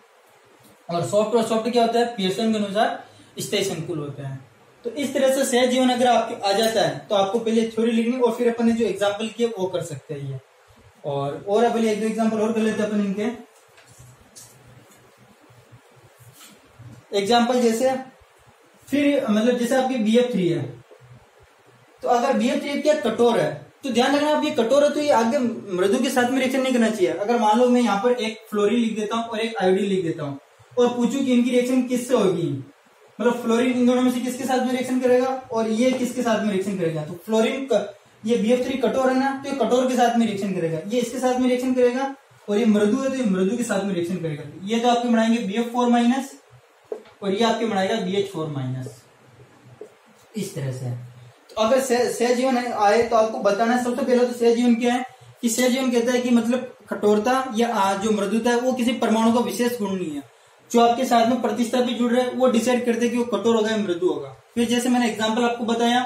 Speaker 1: और सॉफ्ट क्या होता है, पियर्सन के अनुसार स्थायी संकुल होते हैं। तो इस तरह से सहजीवन अगर आपके आ जाता है तो आपको पहले थ्योरी लिखनी, और फिर अपन ने जो एग्जाम्पल किए वो कर सकते हैं ये। और पहले एक दो एग्जाम्पल और कर लेते हैं अपन इनके। एग्जाम्पल जैसे फिर मतलब जैसे आपकी BF3 है, तो अगर BF3 क्या कठोर है, तो ध्यान रखना आप ये कठोर है तो ये आगे मृदु के साथ में रिएक्शन नहीं करना चाहिए। अगर मान लो मैं यहाँ पर एक फ्लोरीन लिख देता हूँ और एक आयोडीन लिख देता हूँ, और पूछूं कि इनकी रिएक्शन किससे होगी, मतलब फ्लोरीन इन दोनों में से किसके साथ में रिएक्शन करेगा और ये किसके साथ में रिएक्शन करेगा, तो फ्लोरीन ये BF3 कठोर है ना, तो ये कठोर के साथ में रिएक्शन करेगा, ये इसके साथ में रिएक्शन करेगा, और ये मृदु है तो ये मृदु के साथ में रिएक्शन करेगा। ये तो आपके बनाएंगे BF4- और ये आपके बनाएगा BH4-। इस तरह से। तो अगर सहजीवन आए तो आपको बताना है, सबसे पहले तो सहजीवन क्या है, कि सहजीवन कहता है कि मतलब कठोरता या जो मृदुता है वो किसी परमाणु का विशेष गुण नहीं है, जो आपके साथ में प्रतिस्थापी जुड़ रहे हैं वो डिसाइड करते हैं कि वो कठोर होगा या मृदु होगा। फिर जैसे मैंने एग्जांपल आपको बताया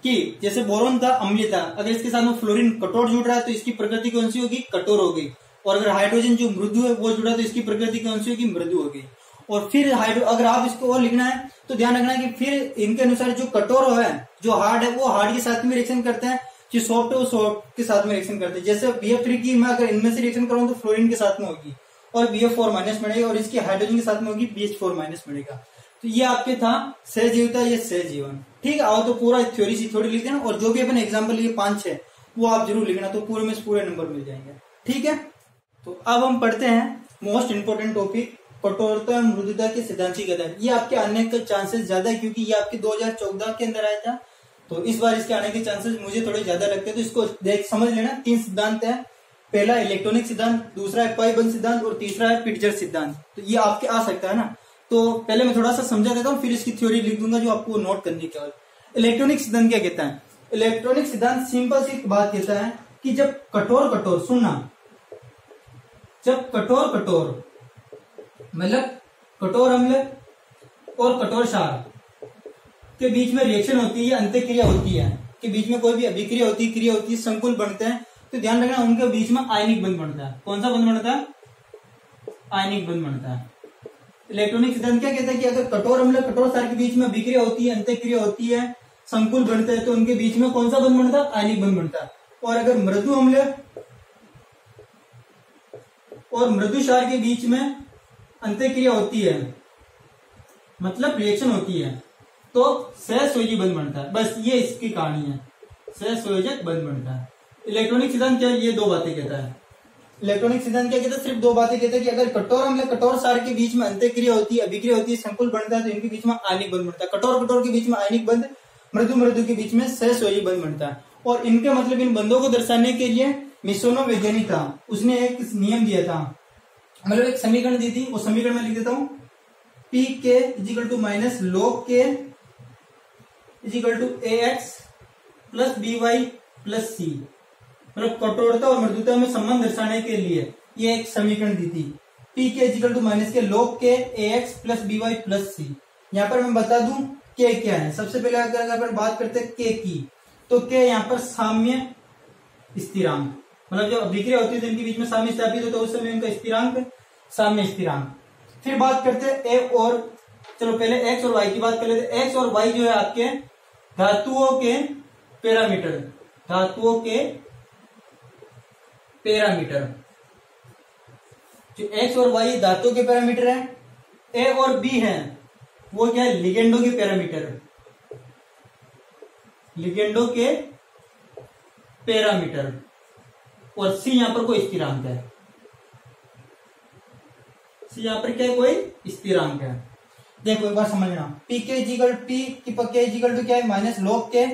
Speaker 1: कि जैसे बोरोन था अम्लीय था, अगर इसके साथ में फ्लोरीन कठोर जुड़ रहा है तो इसकी प्रकृति कौन सी होगी, कठोर होगी। और अगर हाइड्रोजन जो मृदु है वो जुड़ा तो इसकी प्रकृति कौन सी होगी, मृदु होगी। और फिर अगर आप इसको और लिखना है तो ध्यान रखना है कि फिर इनके अनुसार जो कठोर है, जो हार्ड है, वो हार्ड के साथ में रिएक्शन करते हैं, जो सॉफ्ट है वो सॉफ्ट के साथ में रिएक्शन करते हैं। जैसे BF3 की मैं अगर इनमें से रिएक्शन करूँ तो फ्लोरीन के साथ में होगी और BF4- बनेगा, और इसकी हाइड्रोजन के साथ में होगी BH4- बनेगा। तो ये आपके था सहजीवता, ये सहजीवन। ठीक है, आओ तो पूरा थ्योरी लिख देना, और जो भी अपने एग्जाम्पल ये 5-6 वो आप जरूर लिखना, तो पूरे में पूरे नंबर मिल जाएंगे। ठीक है, तो अब हम पढ़ते हैं मोस्ट इंपोर्टेंट टॉपिक, कठोरता एवं मृदुता के सिद्धांतिक आधार। ये आपके आने के चांसेस ज्यादा है क्योंकि ये आपके 2014 के अंदर आया था, तो इस बार इसके आने के चांसेस मुझे थोड़े ज्यादा लगते हैं। तो इसको देख समझ लेना। 3 सिद्धांत है, पहला इलेक्ट्रॉनिक सिद्धांत, दूसरा है पाई बंद सिद्धांत और तीसरा है पिटजर सिद्धांत। तो ये आपके आ सकता है ना। तो पहले मैं थोड़ा सा समझा देता हूँ, फिर इसकी थ्योरी लिख दूंगा जो आपको नोट करनी है केवल। इलेक्ट्रॉनिक सिद्धांत क्या कहता है? इलेक्ट्रॉनिक सिद्धांत सिंपल सी बात कहता है कि जब कठोर सुनना, जब कठोर मतलब कठोर अम्ल और कठोर क्षार के बीच में रिएक्शन होती है, अंतःक्रिया होती है, के बीच में कोई भी अभिक्रिया होती है, क्रिया होती है, संकुल बनते हैं, तो ध्यान रखना उनके बीच में आयनिक बंध बनता है। कौन सा बंध बनता है? आयनिक बंध बनता है। इलेक्ट्रॉनिक सिद्धांत क्या कहता है कि अगर कठोर अम्ल कठोर क्षार के बीच में अभिक्रिया होती है, अंतःक्रिया होती है, संकुल बनते हैं, तो उनके बीच में कौन सा बंध बनता है? आयनिक बंध बनता है। और अगर मृदु अम्ल और मृदु क्षार के बीच में अंतःक्रिया होती है, मतलब रिएक्शन होती है, तो सहसंयोजी बंध बनता है। बस ये इसकी कहानी है, सहसंयोजक बंध बनता है। इलेक्ट्रॉनिक सिद्धांत क्या? ये 2 बातें कहता है। इलेक्ट्रॉनिक सिद्धांत क्या कहता है? सिर्फ 2 बातें कहता है कि अगर कठोर अम्ल कठोर क्षार के बीच में अंतःक्रिया होती है, अभिक्रिया होती है, संकुल बनता है, तो इनके बीच में आयनिक बंध बनता है। कठोर के बीच में आयनिक बंध, मृदु के बीच में सहसंयोजी बंध बनता है। और इनके मतलब इन बंधों को दर्शाने के लिए मिसोनो वैज्ञानिक था, उसने एक नियम दिया था, मतलब एक समीकरण दी थी। वो समीकरण में लिख देता हूं, P K is equal to minus log K is equal to AX plus BY plus C, मतलब कठोरता और मृदुता में संबंध दर्शाने के लिए ये एक समीकरण दी थी। P K is equal to minus के log के AX plus BY plus C। यहाँ पर मैं बता दूं के क्या है। सबसे पहले अगर बात करते हैं के की, तो के यहाँ पर साम्य स्थिरांक, मतलब जब अभिक्रिया होती है तो इनके बीच में साम्य स्थापित होता है, उस समय इनका स्थिरांक साम्य स्थिरांक। फिर बात करते हैं ए और, चलो पहले एक्स और वाई की बात कर लेते हैं। एक्स और वाई जो है आपके धातुओं के पैरामीटर, धातुओं के पैरामीटर, जो एक्स और वाई धातुओं के पैरामीटर है। ए और बी है वो क्या है? लिगेंडो के पैरामीटर, लिगेंडो के पैरामीटर। और सी यहां पर कोई स्थिरांक है, सी यहां पर क्या है? कोई स्थिरांक है। देखो एक बार समझना, पी के इजिकल टू क्या है? माइनस log के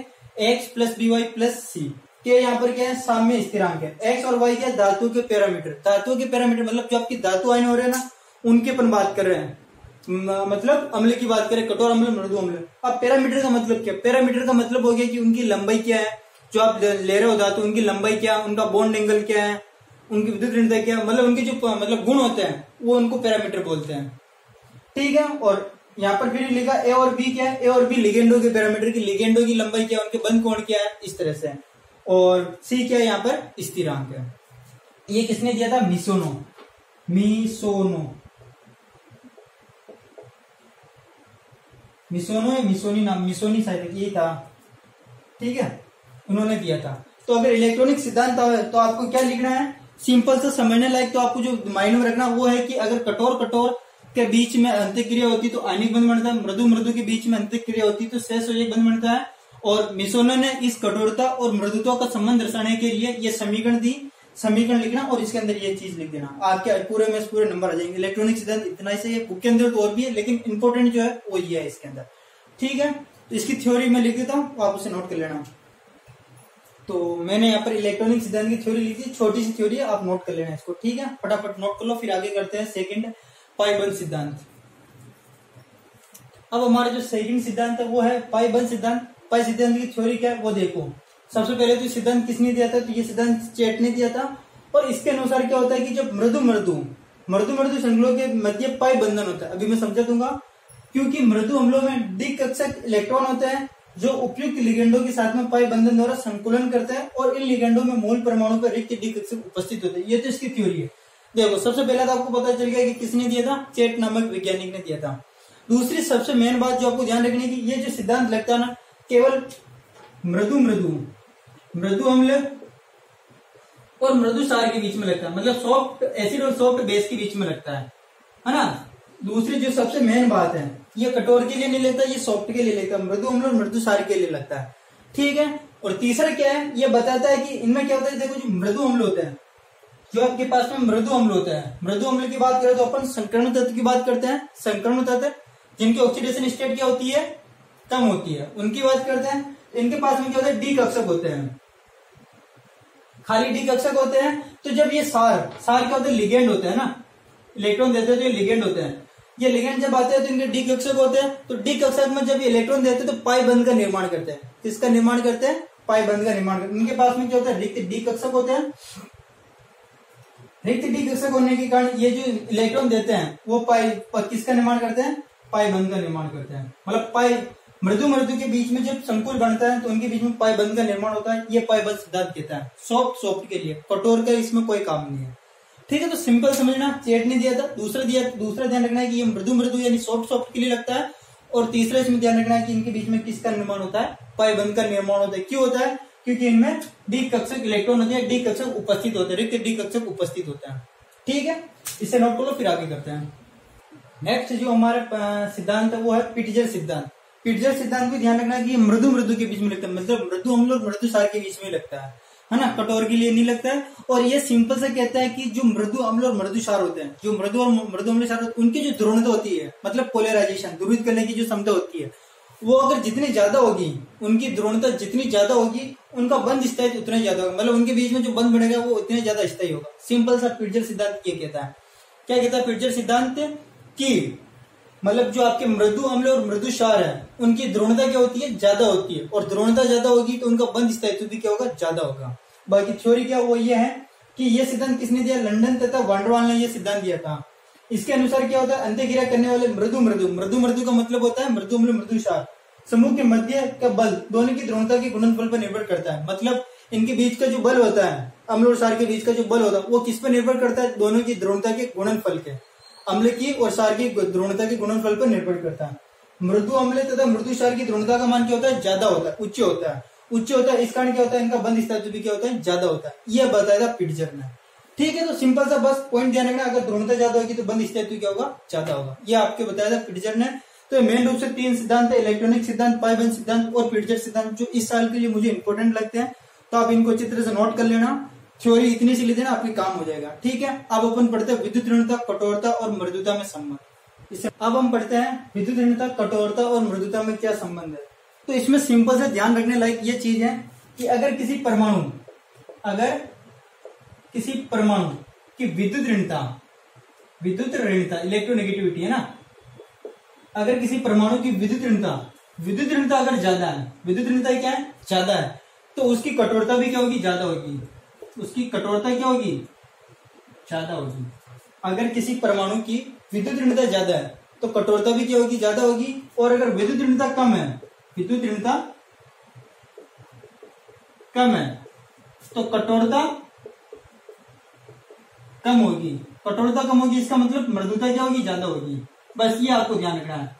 Speaker 1: एक्स प्लस BY प्लस सी। के यहाँ पर क्या है? साम्य स्थिरांक है। एक्स और वाई क्या है? धातु के पैरामीटर। धातु के पैरामीटर मतलब जो आपकी धातु आयन हो रहे हैं ना, उनके अपन बात कर रहे हैं, मतलब अम्ल की बात करें, कठोर अम्ल मृदु अम्ल। अब पैरामीटर का मतलब क्या? पैरामीटर का मतलब हो गया कि उनकी लंबाई क्या है, जो आप ले रहे हो धातु, उनकी लंबाई क्या, उनका बॉन्ड एंगल क्या है, उनकी विद्युत ऋणता क्या, मतलब उनके जो मतलब गुण होते हैं वो उनको पैरामीटर बोलते हैं। ठीक है, और यहाँ पर फिर लिखा ए और बी क्या है? ए और बी लिगेंडो के पैरामीटर की, लिगेंडो की लंबाई क्या है, उनके बंध कोण क्या है, इस तरह से। और सी क्या है? यहाँ पर स्थिरांक है। ये किसने दिया था? मिसोनो, मिसोनो या मिसोनी नाम, मिसोनी शायद ये था। ठीक है, उन्होंने दिया था। तो अगर इलेक्ट्रॉनिक सिद्धांत तो आपको क्या लिखना है? सिंपल से समझने लायक तो आपको जो माइंड में रखना वो है कि अगर कठोर के बीच में अंतःक्रिया होती तो आयनिक बंध बनता है, मृदु के बीच में अंतःक्रिया होती तो सहसंयोजक बंध बनता है। और मिसोनो ने इस कठोरता और मृदुता का संबंध दर्शाने के लिए ये समीकरण दी, समीकरण लिखना और इसके अंदर ये चीज लिख देना, आपके पूरे में पूरे नंबर आ जाएंगे। इलेक्ट्रॉनिक सिद्धांत इतना ही सही है, बुक के अंदर तो और भी है लेकिन इंपॉर्टेंट जो है वो ये है इसके अंदर। ठीक है, तो इसकी थ्योरी में लिख देता हूँ, आप उसे नोट कर लेना। तो मैंने यहाँ पर इलेक्ट्रॉनिक सिद्धांत की थ्योरी लिखी, छोटी सी थ्योरी है, आप नोट कर लेना इसको। ठीक है, फटाफट नोट कर लो, फिर आगे करते हैं सेकंड पाई बंध सिद्धांत। अब हमारा जो सेकंड सिद्धांत है वो है पाई बंध सिद्धांत। पाई सिद्धांत की थ्योरी क्या है वो देखो। सबसे पहले तो सिद्धांत किसने दिया था? तो ये सिद्धांत चेट ने दिया था। और इसके अनुसार क्या होता है कि जब मृदु संघों के मध्य पाई बंधन होता है, अभी मैं समझा दूंगा, क्योंकि मृदु अम्लों में द्विकक्षक इलेक्ट्रॉन होते हैं जो उपयुक्त लिगेंडों के साथ में पाई बंधन द्वारा संकुलन करते हैं और इन लिगेंडों में मूल परमाणु पर रिक्त द्विकक्षक उपस्थित होते हैं। ये तो इसकी थ्योरी है। देखो सबसे पहले तो आपको पता चल गया कि किसने दिया था? चेट नामक वैज्ञानिक ने दिया था। दूसरी सबसे मेन बात जो आपको ध्यान रखनी है कि ये जो सिद्धांत लगता है ना, केवल मृदु अम्ल और मृदु क्षार के बीच में लगता है, मतलब सॉफ्ट एसिड और सॉफ्ट बेस के बीच में लगता है ना। दूसरी जो सबसे मेन बात है, ये कठोर के लिए नहीं लगता, ये सॉफ्ट के लिए लगता है, मृदु अम्ल और मृदु क्षार के लिए लगता है। ठीक है, और तीसरा क्या है, ये बताता है कि इनमें क्या होता है, देखो जो मृदु अम्ल होते हैं, जो आपके पास में मृदु अम्ल होता है, मृदु अम्ल की बात करें तो अपन संकर्ण तत्व की बात करते हैं। संकर्ण तत्व जिनकी ऑक्सीडेशन स्टेट क्या होती है, कम होती है, उनकी बात करते हैं। इनके पास में क्या होता है, डी कक्षक होते हैं, खाली डी कक्षक होते हैं। तो जब ये सार क्या होते हैं, लिगेंड होते हैं ना, इलेक्ट्रॉन देते हैं तो ये लिगेंड होते हैं। ये लिगेंड जब आते हैं तो इनके डी कक्षक होते हैं। तो डी कक्षक में जब ये इलेक्ट्रॉन देते हैं तो पाई बंध का निर्माण करते हैं। किसका निर्माण करते हैं, पाई बंध का निर्माण करते हैं। इनके पास में क्या होता है, रिक्त डी कक्षक होते हैं। रिक्त डी कक्षक होने के कारण ये जो इलेक्ट्रॉन देते हैं वो पाई किसका निर्माण करते हैं, पाई बंध का निर्माण करते हैं। मतलब पाई मृदु के बीच में जब संकुल बनता है तो उनके बीच में पाई बंध का निर्माण होता है। ये पाई बंध सिद्धांत कहता है। सॉफ्ट के लिए, कठोर का इसमें कोई काम नहीं है। ठीक है, तो सिंपल समझना, चेट नहीं दिया था। दूसरा ध्यान रखना है कि ये मृदु यानी सॉफ्ट के लिए लगता है। और तीसरा इसमें ध्यान रखना है कि इनके बीच में किसका निर्माण होता है, पाई बंध का निर्माण होता है। क्यों होता है, क्योंकि इनमें डी कक्षक इलेक्ट्रॉन होते हैं, डी कक्षक उपस्थित होते हैं, रिक्त डी कक्षक उपस्थित होते हैं। ठीक है, इसे नोट करो, फिर आगे करते हैं। नेक्स्ट जो हमारा सिद्धांत है वो है पिटजर सिद्धांत। पिटजर सिद्धांत को ध्यान रखना है कि मृदु के बीच में लगता है, मतलब मृदु अम्ल और मृदु क्षार के बीच में लगता है ना, कठोर के लिए नहीं लगता है। और ये सिंपल से कहता है कि जो मृदु अम्ल और मृदु क्षार होते हैं, जो मृदु अम्ल क्षार होते हैं, उनकी जो ध्रुवणता होती है, मतलब पोलराइजेशन, ध्रुवित करने की जो क्षमता होती है, वो अगर जितनी ज्यादा होगी, उनकी ध्रुवणता जितनी ज्यादा होगी, उनका बंध स्थायित्व उतना ज्यादा होगा। मतलब उनके बीच में जो बंध बनेगा वो उतना ज्यादा स्थायी होगा। सिंपल सा पिटजर सिद्धांत ये कहता है। क्या कहता है पिटजर सिद्धांत, कि मतलब जो आपके मृदु अम्ल और मृदु क्षार है, उनकी ध्रुवणता क्या होती है, ज्यादा होती है। और ध्रुवणता ज्यादा होगी तो उनका बंध स्थायित्व भी क्या होगा, ज्यादा होगा। बाकी थ्योरी क्या वो ये है कि ये सिद्धांत किसने दिया, लंदन तथा वान डेर वाल ने ये सिद्धांत दिया था। इसके अनुसार क्या होता है, अंत्यक्रिया करने वाले मृदु का मतलब होता है मृदु अम्ल मृदु क्षार समूह के मध्य का बल दोनों की ध्रुवणता के गुणनफल पर निर्भर करता है। मतलब इनके बीच का जो बल होता है, अम्ल और क्षार के बीच का जो बल होता है, वो किस पर निर्भर करता है, दोनों की ध्रुवणता के गुणनफल के, अम्ल की और क्षार की ध्रुवणता के गुणनफल पर निर्भर करता है। मृदु अम्ल तथा मृदु क्षार की ध्रुवणता का मान क्या होता है, ज्यादा होता है, उच्च होता है। इस कारण क्या होता है, इनका बंध स्थायित्व भी क्या होता है, ज्यादा होता है। यह बताया था पिटजर ने। ठीक है, तो सिंपल सा बस पॉइंट ध्यान रखना, अगर ध्रुवणता ज्यादा होगी तो बंध स्थायित्व क्या होगा, ज्यादा होगा। यह आपके बताया था पिटजर ने। तो मेन रूप से 3 सिद्धांत है, इलेक्ट्रॉनिक सिद्धांत, पाई बंध सिद्धांत और पिटजर सिद्धांत, जो इस साल के लिए मुझे इंपॉर्टेंट लगते हैं। तो आप इनको अच्छी तरह से नोट कर लेना, थ्योरी इतनी सी लिख देना, आपके काम हो जाएगा। ठीक है, अब अपन पढ़ते हैं विद्युत ऋणता, कठोरता और मृदुता में संबंध। अब हम पढ़ते हैं विद्युत ऋणता, कठोरता और मृदुता में क्या संबंध है। तो इसमें सिंपल से ध्यान रखने लायक ये चीज है कि अगर किसी परमाणु की विद्युत ऋणता इलेक्ट्रोनेगेटिविटी है ना, अगर किसी परमाणु की विद्युत ऋणता अगर ज्यादा है, विद्युत ऋणता क्या है, ज्यादा है, तो उसकी कठोरता भी क्या होगी, ज्यादा होगी। उसकी कठोरता क्या होगी, ज्यादा होगी। अगर किसी परमाणु की विद्युत ऋणता ज्यादा है तो कठोरता भी क्या होगी, ज्यादा होगी। और अगर विद्युत ऋणता कम है तो कठोरता कम होगी। इसका मतलब मृदुता क्या होगी, ज्यादा होगी। बस ये आपको ध्यान रखना है।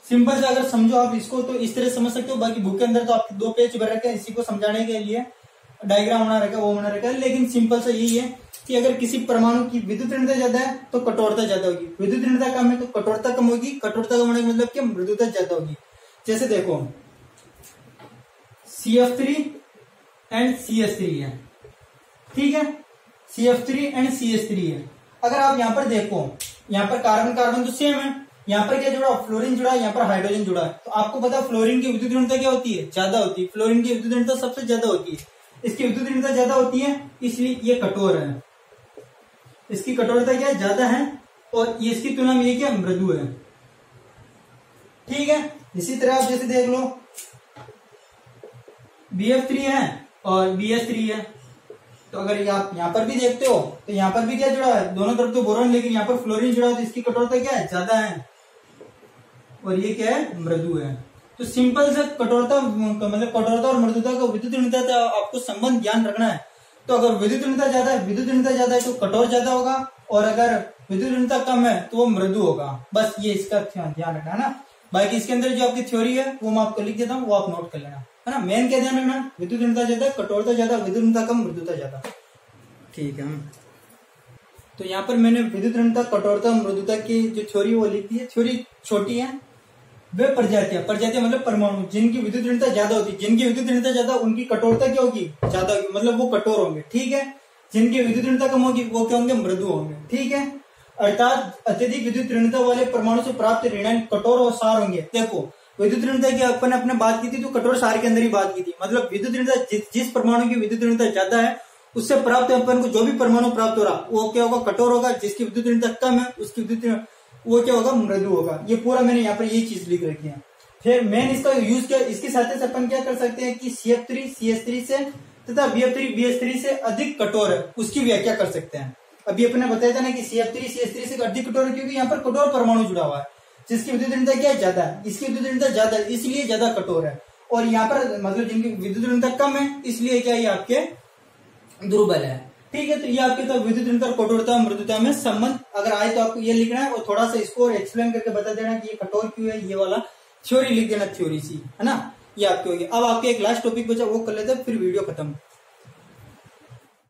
Speaker 1: सिंपल से अगर समझो आप इसको तो इस तरह समझ सकते हो। बाकी बुक के अंदर तो आपके 2 पेज भर रखे हैं, इसी को समझाने के लिए डायग्राम बना रखा है, वो बना रखा है। लेकिन सिंपल से यही है कि अगर किसी परमाणु की विद्युत ऋणता ज्यादा है तो कठोरता ज्यादा होगी, विद्युत ऋणता कम है तो कठोरता कम होगी। कठोरता कम होने का मतलब क्या, मृदुता ज्यादा होगी। जैसे देखो CF3 एंड CH3 है, ठीक है, CF3 एंड CH3 है। अगर आप यहाँ पर देखो, यहाँ पर कार्बन तो सेम है, यहाँ पर क्या जुड़ा, फ्लोरीन जुड़ा है, यहाँ पर हाइड्रोजन जुड़ा है। तो आपको पता है फ्लोरीन की विद्युत ऋणता क्या होती है, ज्यादा होती है। फ्लोरीन की विद्युत ऋणता सबसे ज्यादा होती है, इसकी विद्युत ऋणता ज्यादा होती है, इसलिए ये कठोर है। इसकी कठोरता क्या है, ज्यादा है, और ये इसकी तुलना में ये क्या, मृदु है। ठीक है, इसी तरह आप जैसे देख लो BF3 है और BH3 है। तो अगर आप यहाँ पर भी देखते हो तो यहाँ पर भी क्या जुड़ा है, दोनों तरफ तो बोरॉन, लेकिन यहाँ पर फ्लोरीन जुड़ा है, तो इसकी कठोरता क्या है, ज्यादा है, और ये क्या है, मृदु है। तो सिंपल से कठोरता और मृदुता का विद्युत ऋणता का आपको संबंध ध्यान रखना है। तो अगर विद्युत ऋणता ज्यादा है तो कठोर ज्यादा होगा, और अगर विद्युत ऋणता कम है तो वो मृदु होगा। बस ये इसका ध्यान रखना है ना। बाकी इसके अंदर जो आपकी थ्योरी है वो मैं आपको लिख देता हूँ, वो आप नोट कर लेना है ना। मेन क्या ध्यान रखना, विद्युत ऋणता ज्यादा, कठोरता ज्यादा, विद्युत ऋणता कम, मृदुता ज्यादा। ठीक है, तो यहाँ पर मैंने विद्युत ऋणता, कठोरता, मृदुता की जो थ्योरी वो लिख दी है। थ्योरी छोटी है, वे प्रजातियां मतलब परमाणु जिनकी विद्युत ऋणता ज्यादा होती है, जिनकी विद्युत ऋणता ज्यादा उनकी कठोरता क्या होगी, ज्यादा होगी, मतलब वो कठोर होंगे। ठीक है, जिनकी विद्युत ऋणता कम होगी वो क्या होंगे, मृदु होंगे। ठीक है, अर्थात अत्यधिक विद्युत ऋणता वाले परमाणु से प्राप्त ऋणायन कठोर और सार होंगे। देखो विद्युत ऋणता की अपन अपने बात की थी तो कठोर सार के अंदर ही बात की थी, मतलब विद्युत ऋणता जिस परमाणु की विद्युत ऋणता ज्यादा है उससे प्राप्त अपन को जो भी परमाणु प्राप्त हो रहा वो क्या होगा, कठोर होगा। जिसकी विद्युत ऋणता कम है उसकी विद्युत वो क्या होगा, मृदु होगा। ये पूरा मैंने यहाँ पर ये चीज लिख रखी है। फिर मेन इसका यूज क्या, इसके साथ अपन क्या कर सकते हैं कि CF3 CS3 से तथा BF3 BS3 से अधिक कठोर है उसकी व्याख्या कर सकते हैं। अभी अपने बताया था ना कि CF3 CS3 से अधिक कठोर है क्योंकि यहाँ पर कठोर परमाणु जुड़ा हुआ है, जिसकी विद्युत ऋणता क्या है, ज्यादा है, इसकी विद्युत ऋणता ज्यादा है इसलिए ज्यादा कठोर है। और यहाँ पर मतलब जिनकी विद्युत ऋणता कम है इसलिए क्या ये आपके दुर्बल है। ठीक है, तो ये आपके तो विद्युत ऋणता और कठोरता मृदुता में संबंध अगर आए तो आपको ये लिखना है और थोड़ा सा इसको एक्सप्लेन करके बता देना कि ये कठोर क्यों है, ये वाला थ्योरी लिख देना, थ्योरी सी है ना, ये आपकी होगी। अब आपके एक लास्ट टॉपिक बचा वो कर लेते हैं फिर वीडियो खत्म।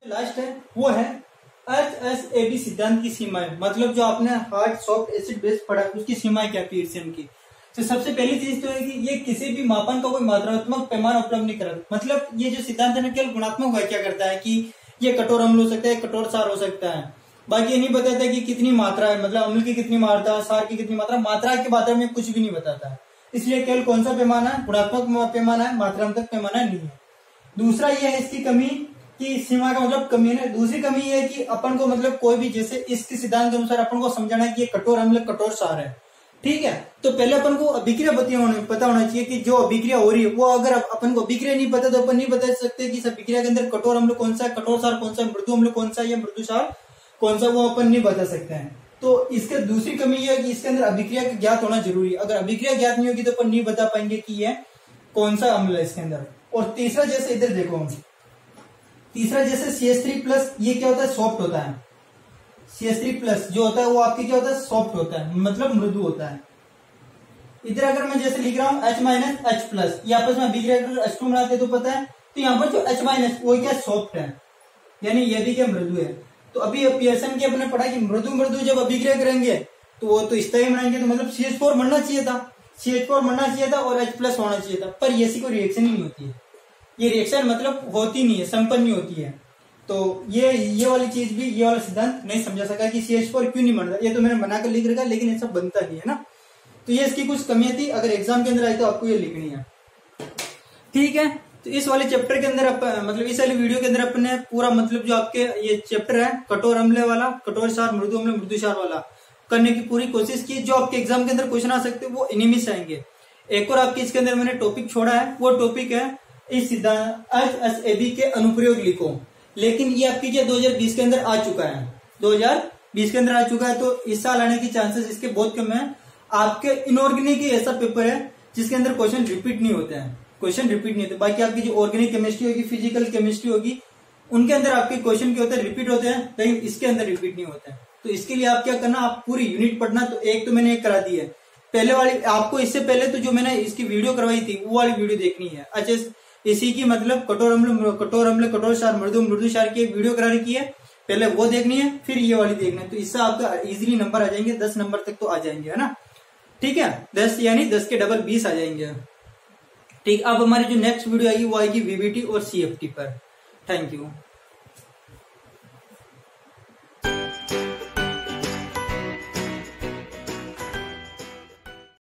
Speaker 1: लास्ट है वो है HSAB सिद्धांत की सीमाएं, मतलब जो आपने हार्ड सॉफ्ट एसिड बेस पढ़ा उसकी सीमाएं क्या पीयर्सन की। तो सबसे पहली चीज तो है कि ये किसी भी मापन का कोई मात्रात्मक पैमाना उपलब्ध नहीं कराता, मतलब ये जो सिद्धांत है ना केवल गुणात्मक व्याख्या करता है कि ये कठोर अम्ल हो सकता है, कठोर सार हो सकता है, बाकी ये नहीं बताता कि कितनी मात्रा है, मतलब अम्ल की कितनी मात्रा, सार की कितनी मात्रा के बारे में कुछ भी नहीं बताता है। इसलिए केवल कौन सा पैमाना है, गुणात्मक पैमाना है, मात्रात्मक पैमाना नहीं है। दूसरा ये है इसकी कमी कि सीमा का मतलब कमी है। दूसरी कमी ये है कि अपन को मतलब कोई भी जैसे इसके सिद्धांत के अनुसार अपन को समझाना है कि ये कठोर अम्ल कठोर सार है। ठीक है, तो पहले अपन को अभिक्रिया पता होना चाहिए कि जो अभिक्रिया हो रही है वो, अगर अपन को अभिक्रिया नहीं पता तो अपन नहीं बता सकते कि इस अभिक्रिया के अंदर कठोर अम्ल कौन सा है, कठोर सार कौन सा है, मृदु अम्ल कौन सा है या मृदु सार कौन सा, वो अपन नहीं बता सकते हैं। तो इसके दूसरी कमी यह है कि इसके अंदर अभिक्रिया ज्ञात होना जरूरी है। अगर अभिक्रिया ज्ञात नहीं होगी तो अपन नहीं बता पाएंगे कि ये कौन सा अम्ल है इसके अंदर। और तीसरा जैसे इधर देखो, तीसरा जैसे CH3+ ये क्या होता है, सॉफ्ट होता है। CH3+ जो होता है वो आपकी क्या होता है, सॉफ्ट होता है, मतलब मृदु होता है। इधर अगर मैं जैसे लिख रहा हूं H-H+, ये आपस में अभिक्रिया H2 बनाते तो पता है, तो यहाँ पर जो H- वो क्या सॉफ्ट है, यानी ये भी क्या मृदु है। तो अभी पियर्सन की अपने पढ़ा कि मृदु जब अभिक्रिया करेंगे तो वो तो स्थायी बनाएंगे, तो मतलब CH4 बनना चाहिए था, CH4 बनना चाहिए था और H+ होना चाहिए था, पर ऐसी कोई रिएक्शन ही नहीं होती है। ये रिएक्शन मतलब होती नहीं है, संपन्न नहीं होती है। तो ये वाली चीज भी, ये वाला सिद्धांत नहीं समझा सका कि CH4 क्यों नहीं बनता। ये तो मैंने बनाकर लिख रखा, लेकिन ऐसा बनता नहीं है ना। तो ये इसकी कुछ कमियां थी, अगर एग्जाम के अंदर आई तो आपको ये लिखनी है। ठीक है, तो इस वाले चैप्टर के अंदर मतलब इस वाली वीडियो के अंदर अपने पूरा मतलब जो आपके ये चैप्टर है कठोर अम्ल वाला, कठोर सार, मृदु अम्ल, मृदु सार वाला करने की पूरी कोशिश की। जो आपके एग्जाम के अंदर क्वेश्चन आ सकते वो इन्हीं से आएंगे। एक और आपके इसके अंदर मैंने टॉपिक छोड़ा है, वो टॉपिक है इस सिद्धांत HSAB के अनुप्रयोग लिखो। लेकिन ये आपकी जो 2020 के अंदर आ चुका है, 2020 के अंदर आ चुका है, तो इस साल आने की चांसेस इसके बहुत कम है। आपके इनऑर्गेनिक ही ऐसा पेपर है जिसके अंदर क्वेश्चन रिपीट नहीं होते हैं, क्वेश्चन रिपीट नहीं होते। बाकी आपकी जो ऑर्गेनिक केमिस्ट्री होगी, फिजिकल केमिस्ट्री होगी, उनके अंदर आपके क्वेश्चन क्या होते हैं, रिपीट होते हैं, लेकिन इसके अंदर रिपीट नहीं होते हैं। तो इसके लिए आप क्या करना, आप पूरी यूनिट पढ़ना। तो एक तो मैंने एक करा दी है, पहले वाली आपको इससे पहले तो जो मैंने इसकी वीडियो करवाई थी वो वाली वीडियो देखनी है। अच्छा, इसी की मतलब कठोर अम्ल, कठोर सार, मृदु सार की एक वीडियो करा रखी है, पहले वो देखनी है, फिर ये वाली देखनी है। तो इससे आपका इजीली नंबर आ जाएंगे, 10 नंबर तक तो आ जाएंगे, है ना। ठीक है, 10 यानी 10 के डबल 20 आ जाएंगे। ठीक, अब हमारी जो नेक्स्ट वीडियो आएगी वो आएगी VBT और CFT पर। Thank you.